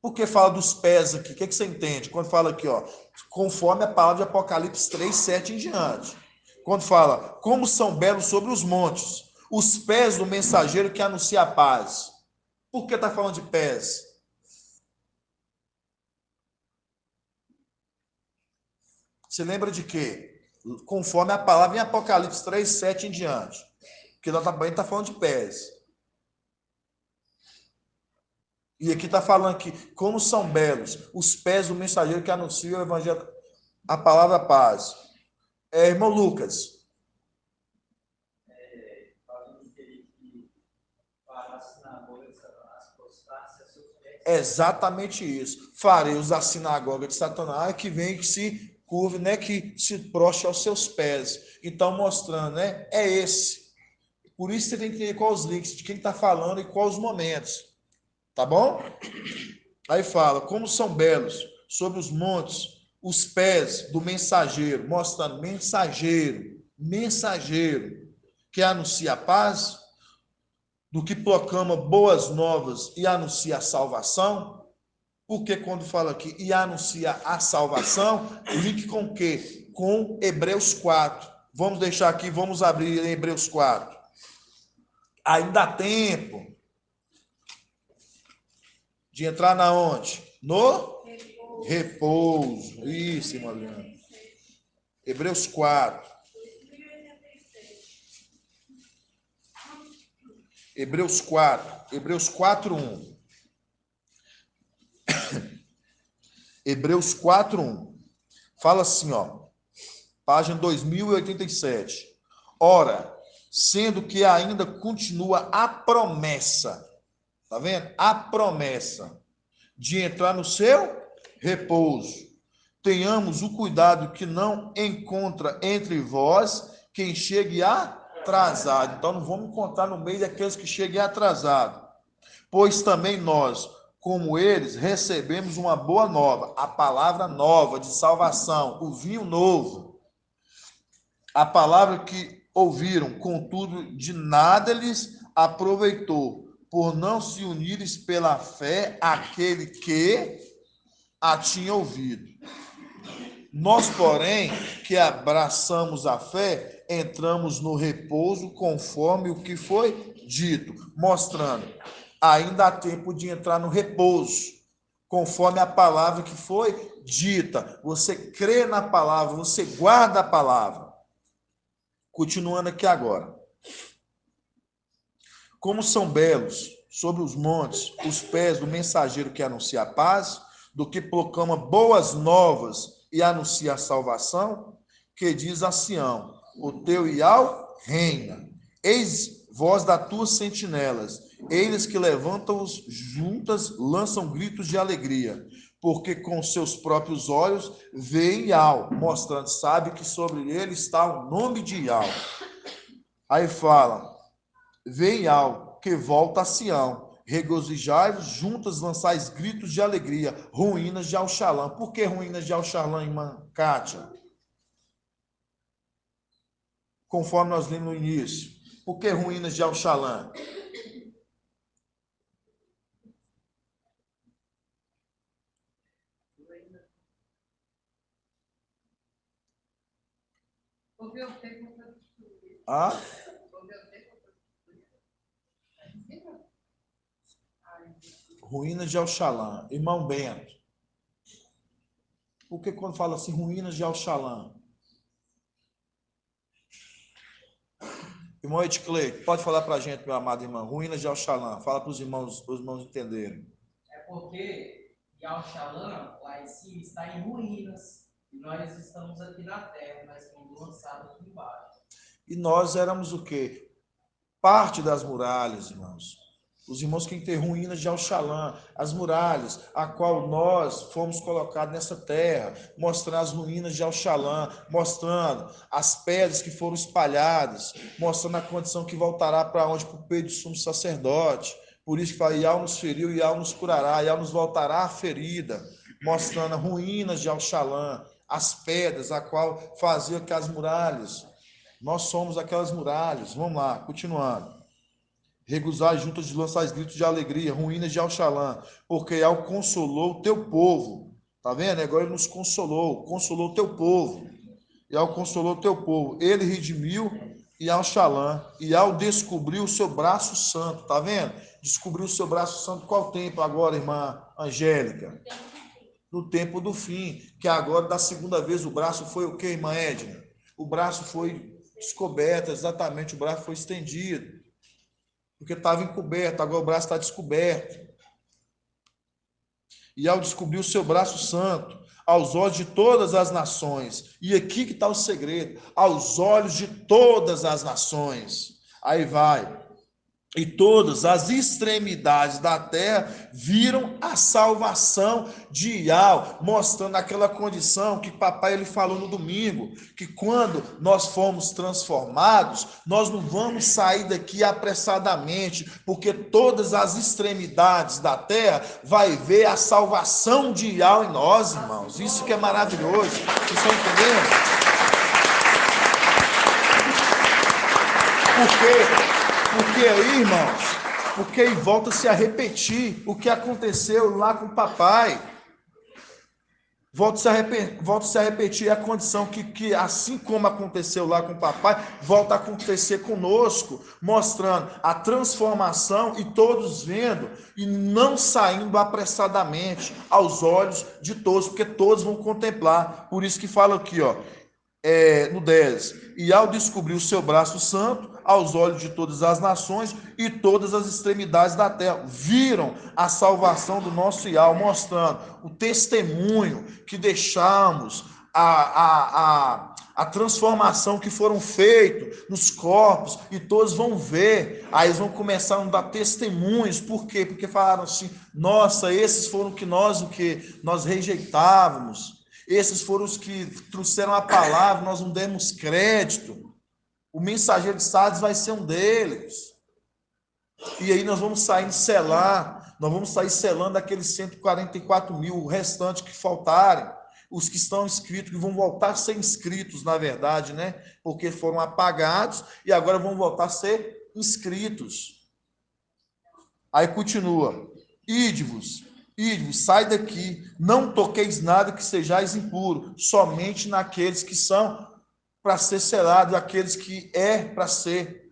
Por que fala dos pés aqui? O que você entende? Quando fala aqui, ó, conforme a palavra de Apocalipse 3:7 em diante. Quando fala, como são belos sobre os montes, os pés do mensageiro que anuncia a paz. Por que está falando de pés? Você lembra de quê? Conforme a palavra em Apocalipse 3:7 em diante. Porque nós também está falando de pés. E aqui está falando que como são belos os pés do mensageiro que anuncia o evangelho, a palavra paz. Irmão Lucas. É exatamente isso. Fareus da sinagoga de Satanás que vem que se curve, né, que se prostre aos seus pés. Então, mostrando, né, é esse. Por isso você tem que entender quais os links, de quem está falando e quais os momentos. Tá bom? Aí fala, como são belos sobre os montes os pés do mensageiro, mostrando mensageiro, que anuncia a paz, do que proclama boas novas e anuncia a salvação. Porque quando fala aqui e anuncia a salvação, link com o quê? Com Hebreus 4. Vamos deixar aqui, vamos abrir em Hebreus 4. Ainda há tempo de entrar na onde? No repouso. Isso, irmã Leandro. Hebreus 4. Hebreus 4:1. Hebreus 4:1. Fala assim, ó. Página 2087. Ora, sendo que ainda continua a promessa, tá vendo? A promessa de entrar no seu repouso. Tenhamos o cuidado que não encontra entre vós quem chegue atrasado. Então, não vamos encontrar no meio daqueles que cheguem atrasado. Pois também nós, como eles, recebemos uma boa nova, a palavra nova de salvação, o vinho novo. A palavra que ouviram, contudo, de nada lhes aproveitou, por não se unires pela fé àquele que a tinha ouvido. Nós, porém, que abraçamos a fé, entramos no repouso conforme o que foi dito, mostrando, ainda há tempo de entrar no repouso, conforme a palavra que foi dita. Você crê na palavra, você guarda a palavra. Continuando aqui agora. Como são belos sobre os montes os pés do mensageiro que anuncia a paz, do que proclama boas novas e anuncia a salvação, que diz a Sião, o teu Iau reina. Eis voz das tuas sentinelas, eles que levantam-os juntas, lançam gritos de alegria, porque com seus próprios olhos veem Iau, mostrando, sabe que sobre ele está o nome de Iau. Aí fala, vem Iau, que volta a Sião, regozijai-vos, juntas lançais gritos de alegria, ruínas de Auxalã. Por que ruínas de Auxalã, irmã Kátia? Conforme nós lemos no início. Por que ruínas de Auxalã? Ah? Ruínas de Auxalã. Irmão Bento. Por que quando fala assim, ruínas de Auxalã? Irmão Edcleito, pode falar para a gente, meu amado irmão. Ruínas de Auxalã. Fala para os irmãos entenderem. É porque Auxalã, lá em cima, está em ruínas. E nós estamos aqui na terra, nós fomos lançados aqui embaixo. E nós éramos o quê? Parte das muralhas, irmãos. Os irmãos que têm ruínas de Auxalã, as muralhas, a qual nós fomos colocados nessa terra, mostrando as ruínas de Auxalã, mostrando as pedras que foram espalhadas, mostrando a condição que voltará para onde? Para o peito do sumo sacerdote. Por isso que fala, Iau nos feriu, Iau nos curará, Iau nos voltará a ferida, mostrando as ruínas de Auxalã, as pedras, a qual fazia que as muralhas, nós somos aquelas muralhas. Vamos lá, continuando. Regozai juntas de lançais gritos de alegria, ruínas de Auxalã, porque Iau consolou o teu povo. Tá vendo? Agora ele nos consolou o teu povo. Iau consolou o teu povo. Ele redimiu Auxalã. Iau descobriu o seu braço santo. Tá vendo? Descobriu o seu braço santo. Qual tempo agora, irmã Angélica? No tempo do fim. Que agora, da segunda vez, o braço foi o quê, irmã Edna? O braço foi descoberto, exatamente, o braço foi estendido. Porque estava encoberto, agora o braço está descoberto. E ao descobrir o seu braço santo, aos olhos de todas as nações, e aqui que está o segredo, aos olhos de todas as nações, aí vai, e todas as extremidades da terra viram a salvação de Iau, mostrando aquela condição que papai ele falou no domingo, que quando nós formos transformados, nós não vamos sair daqui apressadamente, porque todas as extremidades da terra vai ver a salvação de Iau em nós, irmãos. Isso que é maravilhoso. Vocês estão entendendo? Por quê? Porque aí, irmãos, porque aí volta-se a repetir o que aconteceu lá com o papai. Volta-se a repetir a condição que assim como aconteceu lá com o papai, volta a acontecer conosco, mostrando a transformação e todos vendo e não saindo apressadamente aos olhos de todos, porque todos vão contemplar. Por isso que fala aqui, ó, no 10, e ao descobrir o seu braço santo, aos olhos de todas as nações e todas as extremidades da terra, viram a salvação do nosso Iau, mostrando o testemunho que deixamos, a transformação que foram feitos nos corpos, e todos vão ver, aí eles vão começar a dar testemunhos. Por quê? Porque falaram assim, nossa, esses foram o que nós rejeitávamos, esses foram os que trouxeram a palavra, nós não demos crédito. O mensageiro de Sardes vai ser um deles. E aí nós vamos sair selando aqueles 144 mil, o restante que faltarem, os que estão inscritos, que vão voltar a ser inscritos, na verdade, né? Porque foram apagados e agora vão voltar a ser inscritos. Aí continua. Ide-vos, Ide-vos, sai daqui, não toqueis nada que sejais impuro, somente naqueles que são para ser selados, aqueles que é para ser.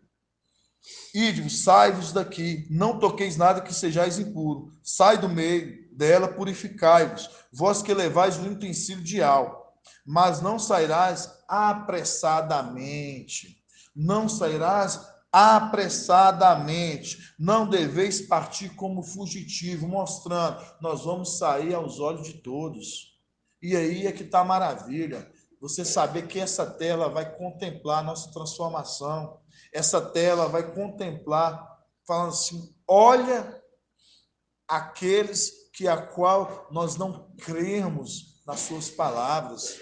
Ide-vos, sai-vos daqui, não toqueis nada que sejais impuro, sai do meio dela, purificai-vos, vós que levais o utensílio de álcool, mas não sairás apressadamente, não sairás apressadamente, não deveis partir como fugitivo, mostrando, nós vamos sair aos olhos de todos. E aí é que está a maravilha, você saber que essa tela vai contemplar a nossa transformação, essa tela vai contemplar, falando assim, olha aqueles que a qual nós não cremos nas suas palavras.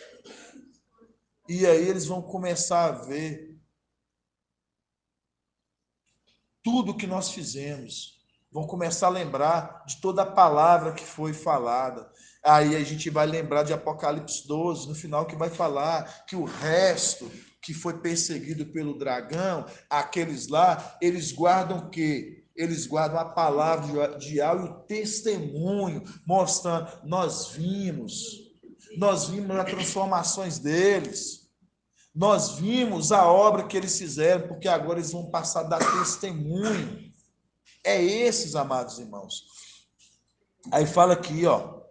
E aí eles vão começar a ver tudo que nós fizemos. Vão começar a lembrar de toda a palavra que foi falada. Aí a gente vai lembrar de Apocalipse 12, no final, que vai falar que o resto que foi perseguido pelo dragão, aqueles lá, eles guardam o quê? Eles guardam a palavra de Yahweh e o testemunho, mostrando, nós vimos as transformações deles, nós vimos a obra que eles fizeram, porque agora eles vão passar a dar testemunho. É esses, amados irmãos. Aí fala aqui, ó,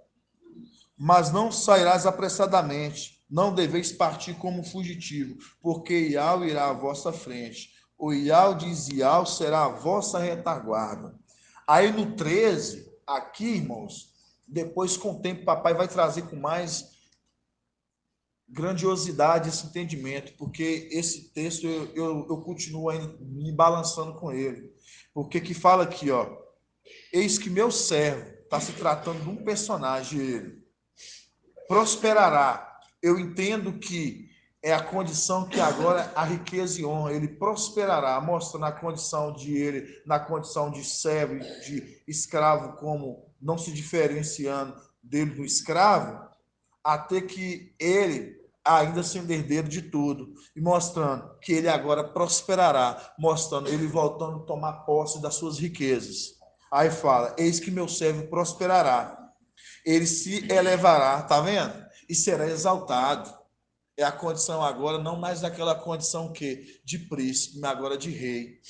mas não sairás apressadamente, não deveis partir como fugitivo, porque Iau irá à vossa frente. O Iau diz Iau será a vossa retaguarda. Aí no 13, aqui, irmãos, depois com o tempo, papai vai trazer com mais grandiosidade esse entendimento, porque esse texto eu continuo ainda me balançando com ele. Porque que fala aqui, ó, eis que meu servo, está se tratando de um personagem, ele prosperará. Eu entendo que é a condição que agora a riqueza e honra, ele prosperará, mostra na condição de ele, na condição de servo, de escravo, como não se diferenciando dele do escravo, até que ele ainda sendo herdeiro de tudo, e mostrando que ele agora prosperará, mostrando ele voltando a tomar posse das suas riquezas. Aí fala, eis que meu servo prosperará, ele se elevará, tá vendo? E será exaltado. É a condição agora, não mais daquela condição que de príncipe, mas agora de rei.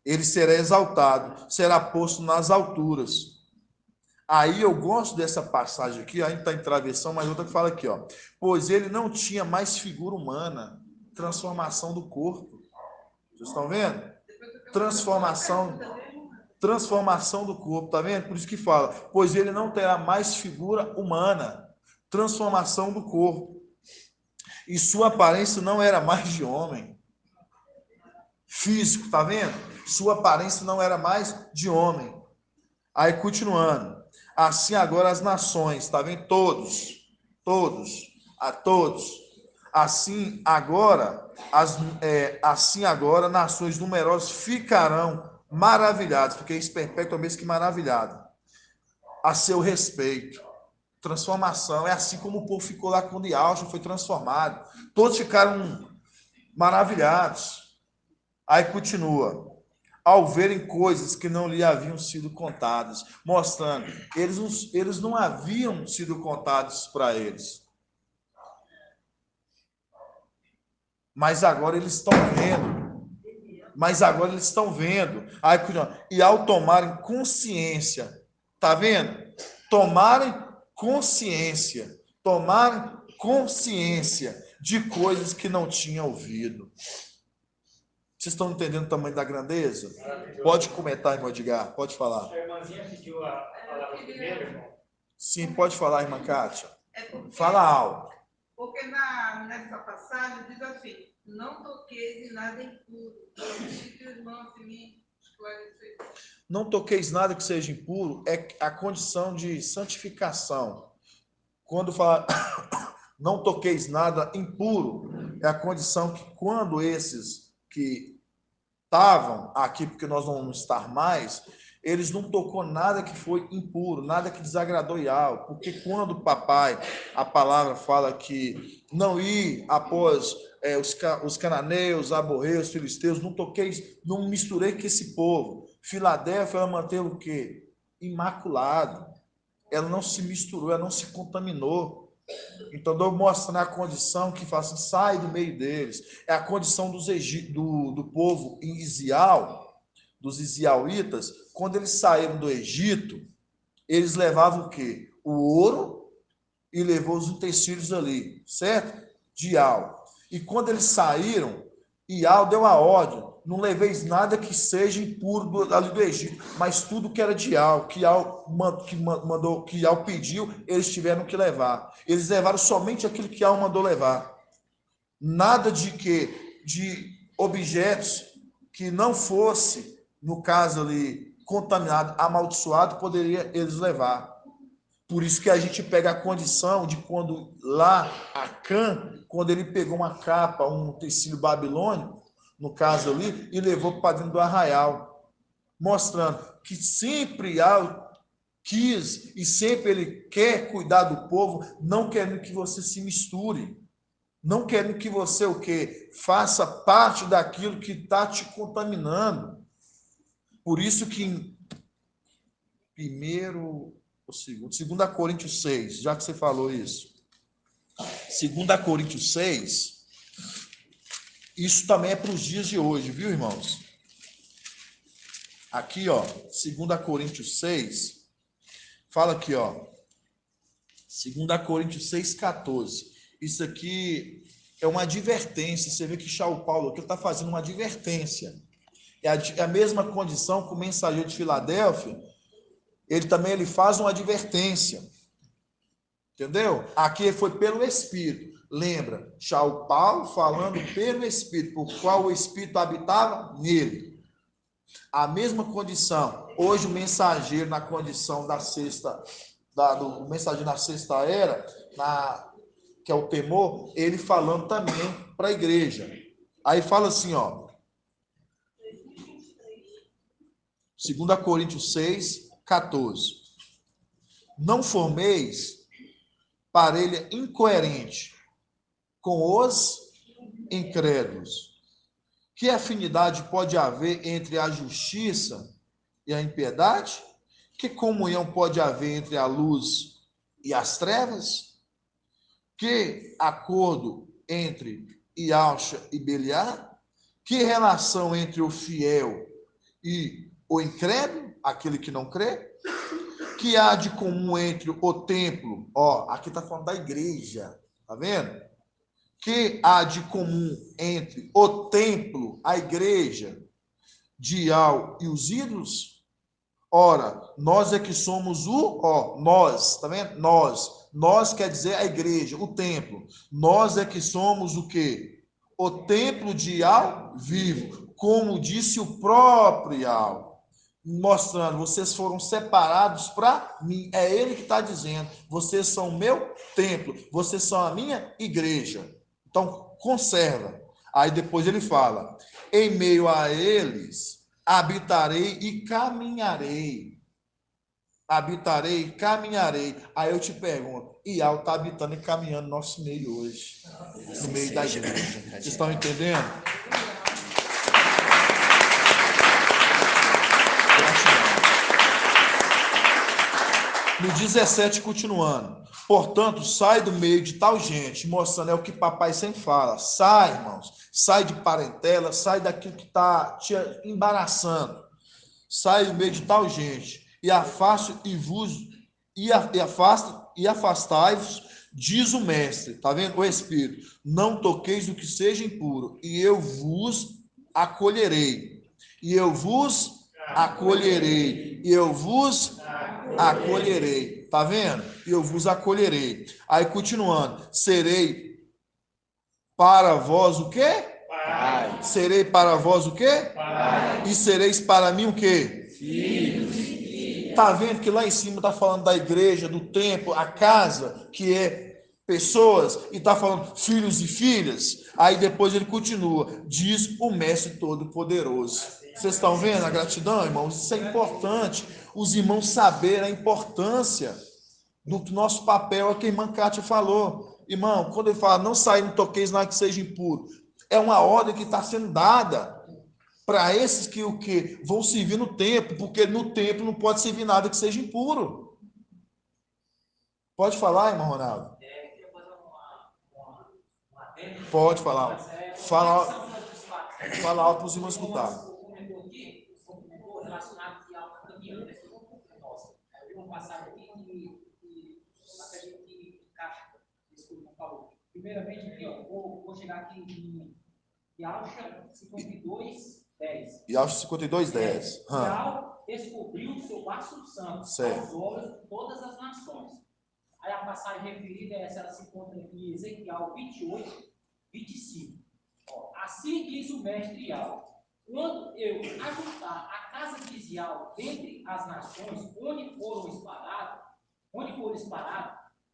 Ele será exaltado, será posto nas alturas. Aí eu gosto dessa passagem aqui, ainda está em travessão, mas outra que fala aqui, ó. Pois ele não tinha mais figura humana, transformação do corpo. Vocês estão vendo? Transformação do corpo, tá vendo? Por isso que fala, pois ele não terá mais figura humana, transformação do corpo. E sua aparência não era mais de homem. Físico, tá vendo? Sua aparência não era mais de homem. Aí continuando. Assim agora as nações, tá vendo? Todos, a todos. Assim agora, nações numerosas ficarão maravilhadas, porque isso perpétuo é mesmo que maravilhado, a seu respeito. Transformação, é assim como o povo ficou lá quando Yahshua foi transformado. Todos ficaram maravilhados. Aí continua. Ao verem coisas que não lhe haviam sido contadas, mostrando, eles não haviam sido contados para eles. Mas agora eles estão vendo. Aí, e ao tomarem consciência, tá vendo? Tomarem consciência de coisas que não tinham ouvido. Vocês estão entendendo o tamanho da grandeza? Pode comentar, irmão Edgar, pode falar. A irmãzinha pediu a palavra primeiro, irmão. Sim, pode falar, irmã Kátia. Fala alto. Porque nessa passagem diz assim, não toqueis em nada impuro. Não toqueis nada que seja impuro é a condição de santificação. Quando fala não toqueis nada impuro, é a condição que quando esses que estavam aqui, porque nós não vamos estar mais, eles não tocou nada que foi impuro, nada que desagradou Yahweh, porque quando a palavra fala que não ir após os cananeus, amorreus, filisteus, não toquei, não misturei com esse povo. Filadélfia, ela manteve o quê? imaculado. Ela não se misturou, ela não se contaminou. Então, eu mostro na condição que fala assim, sai do meio deles. É a condição do povo em Isial, dos isiauitas, quando eles saíram do Egito, eles levavam o quê? O ouro e levou os utensílios ali, certo? De Ial. E quando eles saíram, Ial deu a ordem, não leveis nada que seja impuro ali do Egito, mas tudo que era de Ial, que Ial pediu, eles tiveram que levar. Eles levaram somente aquilo que Ial mandou levar. Nada de objetos que não fosse, no caso ali, contaminado, amaldiçoado, poderia eles levar. Por isso que a gente pega a condição de quando lá, Acã, quando ele pegou uma capa, um tecido babilônico, no caso ali, e levou para dentro do arraial, mostrando que sempre quis e sempre ele quer cuidar do povo, não querendo que você se misture, não querendo que você o quê? Faça parte daquilo que está te contaminando. Por isso que em 2 Coríntios 6, já que você falou isso. 2 Coríntios 6, isso também é para os dias de hoje, viu, irmãos? Aqui, ó, 2 Coríntios 6, fala aqui, ó, 2 Coríntios 6, 14. Isso aqui é uma advertência. Você vê que Paulo aqui está fazendo uma advertência. É a mesma condição que o mensageiro de Filadélfia, ele faz uma advertência. Entendeu? Aqui foi pelo Espírito. Lembra? Paulo falando pelo Espírito, por qual o Espírito habitava nele. A mesma condição. Hoje o mensageiro na condição da sexta, do mensageiro na sexta era, que é o temor, ele falando também para a igreja. Aí fala assim, ó. 2 Coríntios 6, 14. Não formeis parelha incoerente com os incrédulos. Que afinidade pode haver entre a justiça e a impiedade? Que comunhão pode haver entre a luz e as trevas? Que acordo entre Ialcha e Beliar? Que relação entre o fiel e o incrédulo, aquele que não crê? Que há de comum entre o templo, ó, aqui está falando da igreja, tá vendo? Que há de comum entre o templo, a igreja, de Ial e os ídolos? Ora, nós é que somos nós, tá vendo? Nós quer dizer a igreja, o templo. Nós é que somos o quê? O templo de Ial vivo, como disse o próprio Ial. Mostrando, vocês foram separados para mim. É ele que está dizendo, vocês são o meu templo, vocês são a minha igreja. Então, conserva. Aí depois ele fala, em meio a eles, habitarei e caminharei. Habitarei e caminharei. Aí eu te pergunto, Ial está habitando e caminhando no nosso meio hoje, no meio da igreja. Vocês estão entendendo? No 17, continuando. Portanto, sai do meio de tal gente, mostrando, é o que papai sempre fala. Sai, irmãos. Sai de parentela, sai daquilo que está te embaraçando. Sai do meio de tal gente. E afastai-vos, diz o mestre. Está vendo? O Espírito. Não toqueis o que seja impuro, e eu vos acolherei. E eu vos acolherei. E eu vos acolherei. Tá vendo? E eu vos acolherei. Aí continuando. Serei para vós o quê? Pai. Serei para vós o quê? Pai. E sereis para mim o quê? Filhos. Tá vendo que lá em cima tá falando da igreja, do templo, a casa, que é pessoas, e tá falando filhos e filhas. Aí depois ele continua. Diz o Mestre Todo-Poderoso. Vocês estão vendo a gratidão, irmãos? Isso é importante. Os irmãos saberem a importância do nosso papel, é o que a irmã Kátia falou. Irmão, quando ele fala, não sair, não toqueis nada que seja impuro, é uma ordem que está sendo dada. Para esses que o que vão servir no templo, porque no templo não pode servir nada que seja impuro. Pode falar, irmão Ronaldo? Queria fazer uma Pode falar. Fala alto para os irmãos escutar. Comentou relacionado aqui ao caminhão, né? Nossa, eu vi uma passagem aqui que acredito que encaixa isso que o irmão falou. Primeiramente, aqui, ó, vou chegar aqui em Yalcha 52:10. Yalcha 52:10. Yal descobriu o seu vasto santo aos olhos de todas as nações. Aí a passagem referida é essa, ela se encontra em Ezequiel 28:25. Assim diz o mestre Yal: quando eu ajuntar a casa de Israel dentre as nações, onde for espalhado,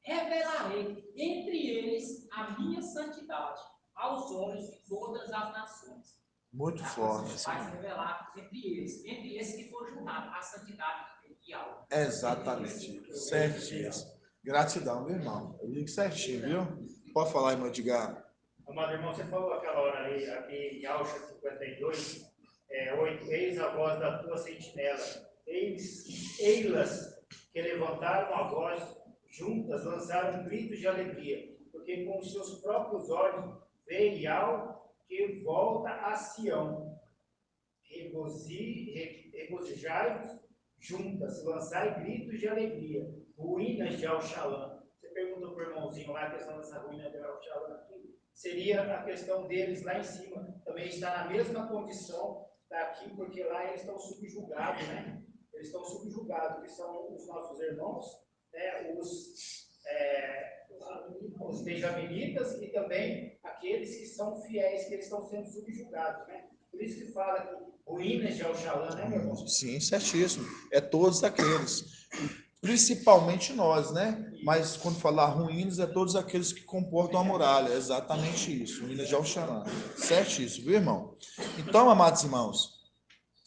revelarei entre eles a minha santidade aos olhos de todas as nações. Muito forte. Vai se revelar entre esses que for juntado, a santidade de Yal. Exatamente. Certíssimo. Gratidão, meu irmão. Eu digo certinho, viu? Pode falar, irmão Edgar. Amado irmão, você falou aquela hora ali, aqui em Yalcha 52, 8, eis a voz da tua sentinela, ei-las que levantaram a voz, juntas lançaram gritos de alegria, porque com os seus próprios olhos vê Yal que volta a Sião. Regozijai-vos juntas, lançai gritos de alegria, ruínas de Al-Shalom. Você perguntou para o irmãozinho lá a questão dessa ruína de Al-Shalom aqui. Seria a questão deles lá em cima, também está na mesma condição daqui, porque lá eles estão subjugados, né? Eles estão subjugados, que são os nossos irmãos, né? Os benjaminitas e também aqueles que são fiéis, que eles estão sendo subjugados, né? Por isso que fala que ruínas de Al-Shalom, né, meu irmão? Sim, certíssimo. É todos aqueles. Principalmente nós, né? Mas quando falar ruínas, é todos aqueles que comportam a muralha. É exatamente isso. Ruínas de Al-Shalom. Certíssimo, viu, irmão? Então, amados irmãos,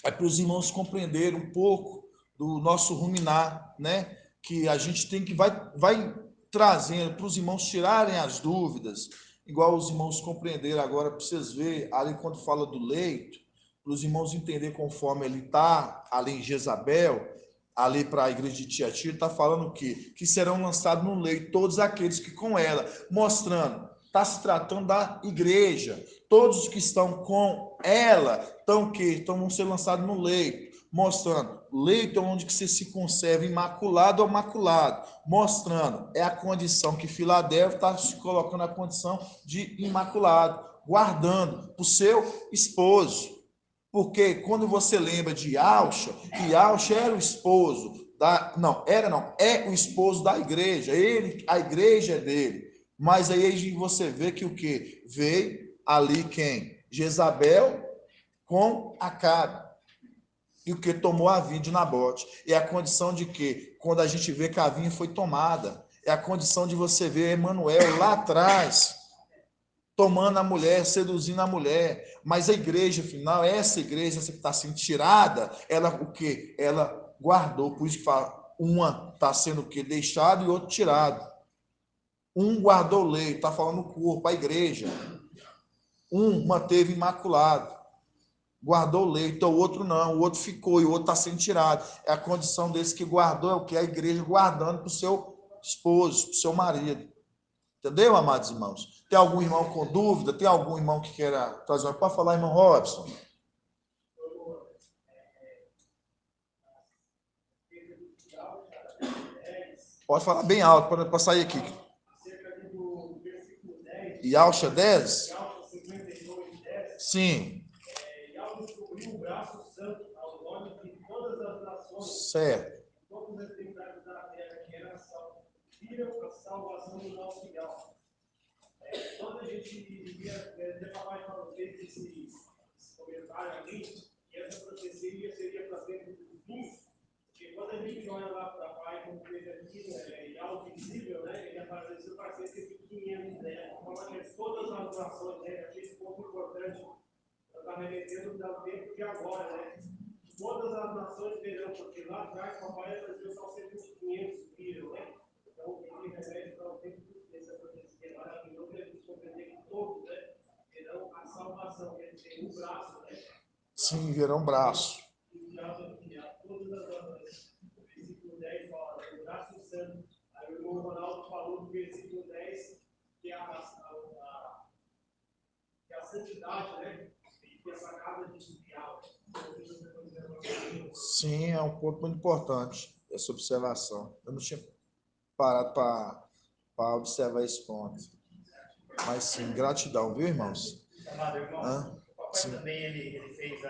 é para os irmãos compreenderem um pouco do nosso ruminar, né? Que a gente tem que vai trazendo para os irmãos tirarem as dúvidas, igual os irmãos compreenderam agora, para vocês verem, ali quando fala do leito, para os irmãos entender conforme ele está, ali em Jezabel, ali para a igreja de Tiatira, está falando o quê? Que serão lançados no leito todos aqueles que com ela, mostrando, está se tratando da igreja, todos os que estão com ela vão ser lançados no leito, mostrando, leito é onde que você se conserva imaculado ou maculado, mostrando, é a condição que Filadélfia está se colocando na condição de imaculado, guardando para o seu esposo. Porque quando você lembra de Yalcha, que Yalcha era o esposo é o esposo da igreja, a igreja é dele. Mas aí você vê que o que? Veio ali quem? Jezabel com Acabe. E o que tomou a vinha de Nabote. É a condição de que, quando a gente vê que a vinha foi tomada, é a condição de você ver Emanuel lá atrás, tomando a mulher, seduzindo a mulher. Mas a igreja final, essa igreja que está sendo tirada, ela o quê? Ela guardou, por isso que fala, uma está sendo o quê? Deixado e outro tirado. Um guardou o leito, está falando o corpo, a igreja. Um manteve imaculado, guardou o leito, o outro não, o outro ficou e o outro está sendo tirado. É a condição desse que guardou, é o que? A igreja guardando para o seu esposo, para o seu marido. Entendeu, amados irmãos? Tem algum irmão com dúvida? Tem algum irmão que queira trazer uma? Pode falar, irmão Robson. Pode falar bem alto para sair aqui. Yalcha 10? Sim. Yalcha descobriu o braço santo aos olhos de todas as nações. Certo. Todos os extremidades da terra que era viram a salvação do nosso Yalcha. Quando a gente devia falar para vocês esse comentário ali, que essa profecia seria para dentro do fim, porque quando a gente olha lá para Pai, como teve aqui, algo visível, né, ele apareceu para ser esse pequeno, né, falando de todas as nações, né, achei esse ponto importante, eu estava remetendo ao tempo de agora, né, todas as nações verão, porque lá atrás Papai apareceu só sempre os 500 viram, né, então ele remete para o tempo dessa profecia maravilhosa, a gente compreender que todos, né, terão a salvação, quer dizer, o braço, né. Sim, verão braço. Versículo 10 fala, o braço santo. Aí o irmão Ronaldo falou no versículo 10 que é a santidade, né? Que é sagrada de Israel. Sim, é um ponto muito importante essa observação. Eu não tinha parado para observar esse ponto. Mas sim, gratidão, viu, irmãos? Amado irmão, o papai também ele fez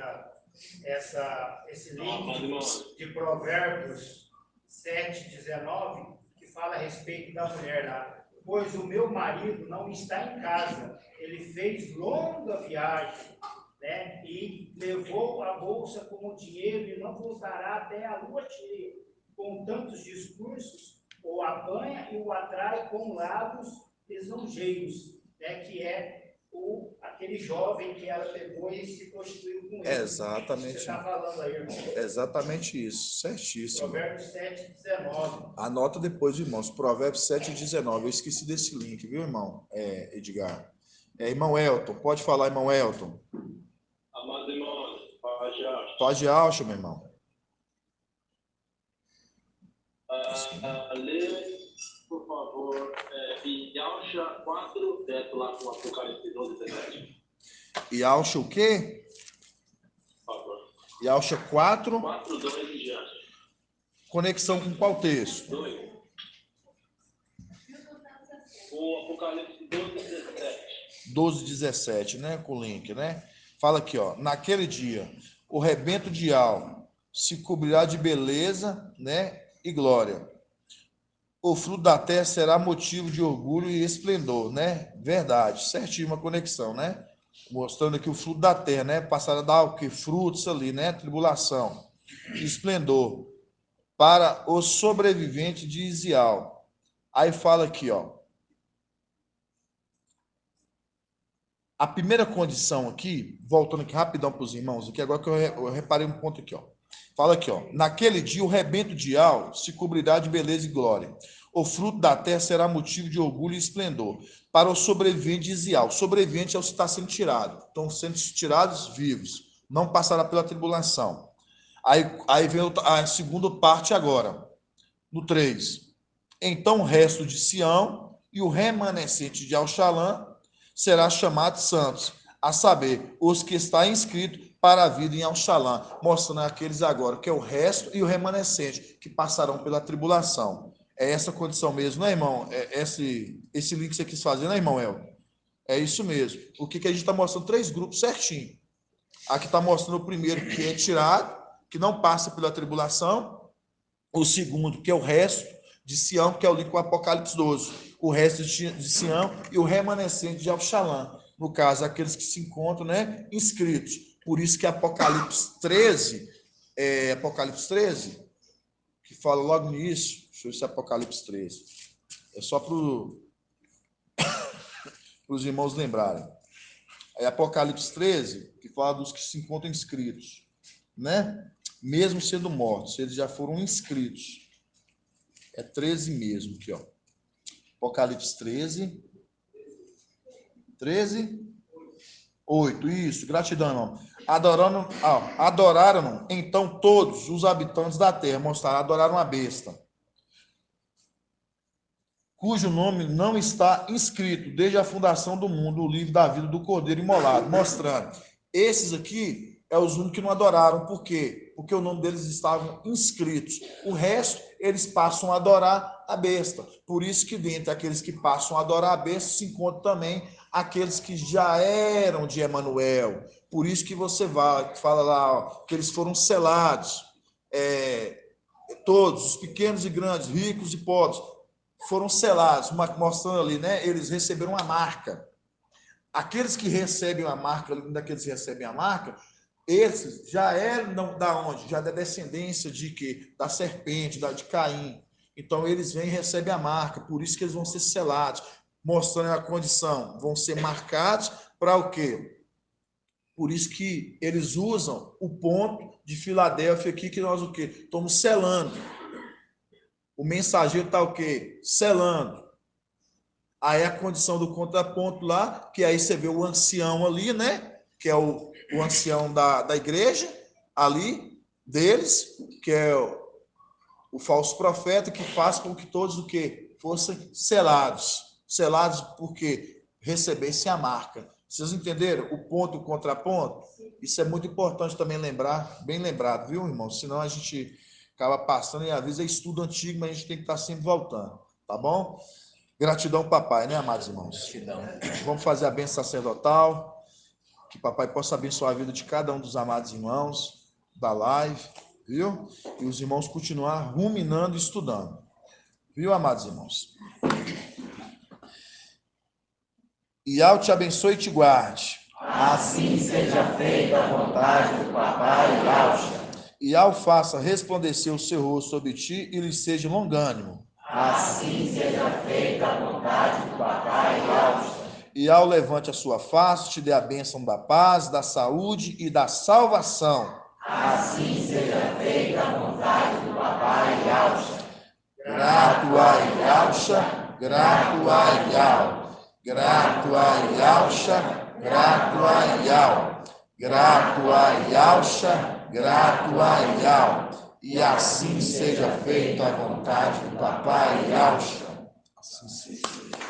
esse link de Provérbios 7:19, que fala a respeito da mulher lá. Pois o meu marido não está em casa, ele fez longa viagem, né? E levou a bolsa com o dinheiro e não voltará até a lua cheia. Com tantos discursos, o apanha e o atrai com lábios lisonjeiros, né? Que é aquele jovem que ela pegou e se prostituiu com ele. Exatamente. Você está falando aí, irmão? Exatamente isso, certíssimo. Provérbios 7:19. Anota depois, irmãos, Provérbios 7:19. Eu esqueci desse link, viu, irmão? Edgar. Irmão Elton, pode falar, irmão Elton. Amado irmão, paz. Paz de alça, meu irmão. Lê, por favor, Yalcha 4, dentro lá com Apocalipse 12:17. Yalcha o quê? Por favor. Yalcha 4. 4:2 em diante. Conexão com qual texto? 2. O Apocalipse 12:17. 12:17, né? Com o link, né? Fala aqui, ó. Naquele dia, o rebento de Al se cobrirá de beleza, né? E glória. O fruto da terra será motivo de orgulho e esplendor, né? Verdade, certinho, uma conexão, né? Mostrando aqui o fruto da terra, né? Passará a dar o que? Frutos ali, né? Tribulação, esplendor para os sobreviventes de Isial. Aí fala aqui, ó. A primeira condição aqui, voltando aqui rapidão para os irmãos, aqui agora que eu reparei um ponto aqui, ó. Fala aqui, ó. Naquele dia o rebento de Al se cobrirá de beleza e glória. O fruto da terra será motivo de orgulho e esplendor para o sobrevivente de Isial. Sobrevivente é o que está sendo tirado. Estão sendo tirados vivos. Não passará pela tribulação. Aí vem a segunda parte agora, no 3. Então o resto de Sião e o remanescente de Al-Shalã será chamado santos, a saber, os que está inscrito para a vida em Al-Shalã, mostrando aqueles agora, que é o resto e o remanescente, que passarão pela tribulação. É essa condição mesmo, né, irmão? Esse link que você quis fazer, né, irmão El? É isso mesmo. O que a gente está mostrando? 3 grupos certinho. Aqui está mostrando o primeiro, que é tirado, que não passa pela tribulação. O segundo, que é o resto de Sião, que é o link com o Apocalipse 12. O resto de Sião e o remanescente de Al-Shalã. No caso, aqueles que se encontram, né, inscritos. Por isso que Apocalipse 13, que fala logo no início, deixa eu ver se é Apocalipse 13. É só para os irmãos lembrarem. É Apocalipse 13, que fala dos que se encontram inscritos, né? Mesmo sendo mortos, eles já foram inscritos. É 13 mesmo aqui, ó. Apocalipse 13, 8, isso, gratidão, irmão. Adoraram, então todos os habitantes da terra, adoraram a besta, cujo nome não está inscrito desde a fundação do mundo, o livro da vida do Cordeiro imolado, mostrando. Esses aqui é os únicos que não adoraram. Por quê? Porque o nome deles estavam inscritos. O resto, eles passam a adorar a besta. Por isso que dentre aqueles que passam a adorar a besta, se encontram também aqueles que já eram de Emanuel. Por isso que você fala lá, ó, que eles foram selados. Todos, os pequenos e grandes, ricos e pobres, foram selados, mostrando ali, né? Eles receberam a marca. Aqueles que recebem a marca, daqueles que recebem a marca, esses já eram da onde? Já da descendência de quê? Da serpente, de Caim. Então, eles vêm e recebem a marca, por isso que eles vão ser selados, mostrando a condição, vão ser marcados para o quê? Por isso que eles usam o ponto de Filadélfia aqui, que nós o quê? Estamos selando. O mensageiro está o quê? Selando. Aí a condição do contraponto lá, que aí você vê o ancião ali, né? Que é o o ancião da igreja, ali, deles, que é o falso profeta, que faz com que todos o quê? Fossem selados. Selados porque recebessem a marca. Vocês entenderam o ponto e o contraponto? Isso é muito importante também lembrar, bem lembrado, viu, irmão? Senão a gente acaba passando e às vezes é estudo antigo, mas a gente tem que estar sempre voltando, tá bom? Gratidão, papai, né, amados irmãos? Gratidão. Vamos fazer a bênção sacerdotal, que papai possa abençoar a vida de cada um dos amados irmãos da live, viu? E os irmãos continuar ruminando e estudando, viu, amados irmãos? Iau te abençoe e te guarde. Assim seja feita a vontade do papai Yaucha. Iau faça resplandecer o seu rosto sobre ti e lhe seja longânimo. Assim seja feita a vontade do papai Yaucha. Iau levante a sua face, te dê a bênção da paz, da saúde e da salvação. Assim seja feita a vontade do papai Yaucha. Grato a Yaucha, grato a Iau. Grato a Yaucha, grato a Iau. Grato a Yaucha, grato a Iau. E assim seja feita a vontade do papai Yaucha. Assim seja.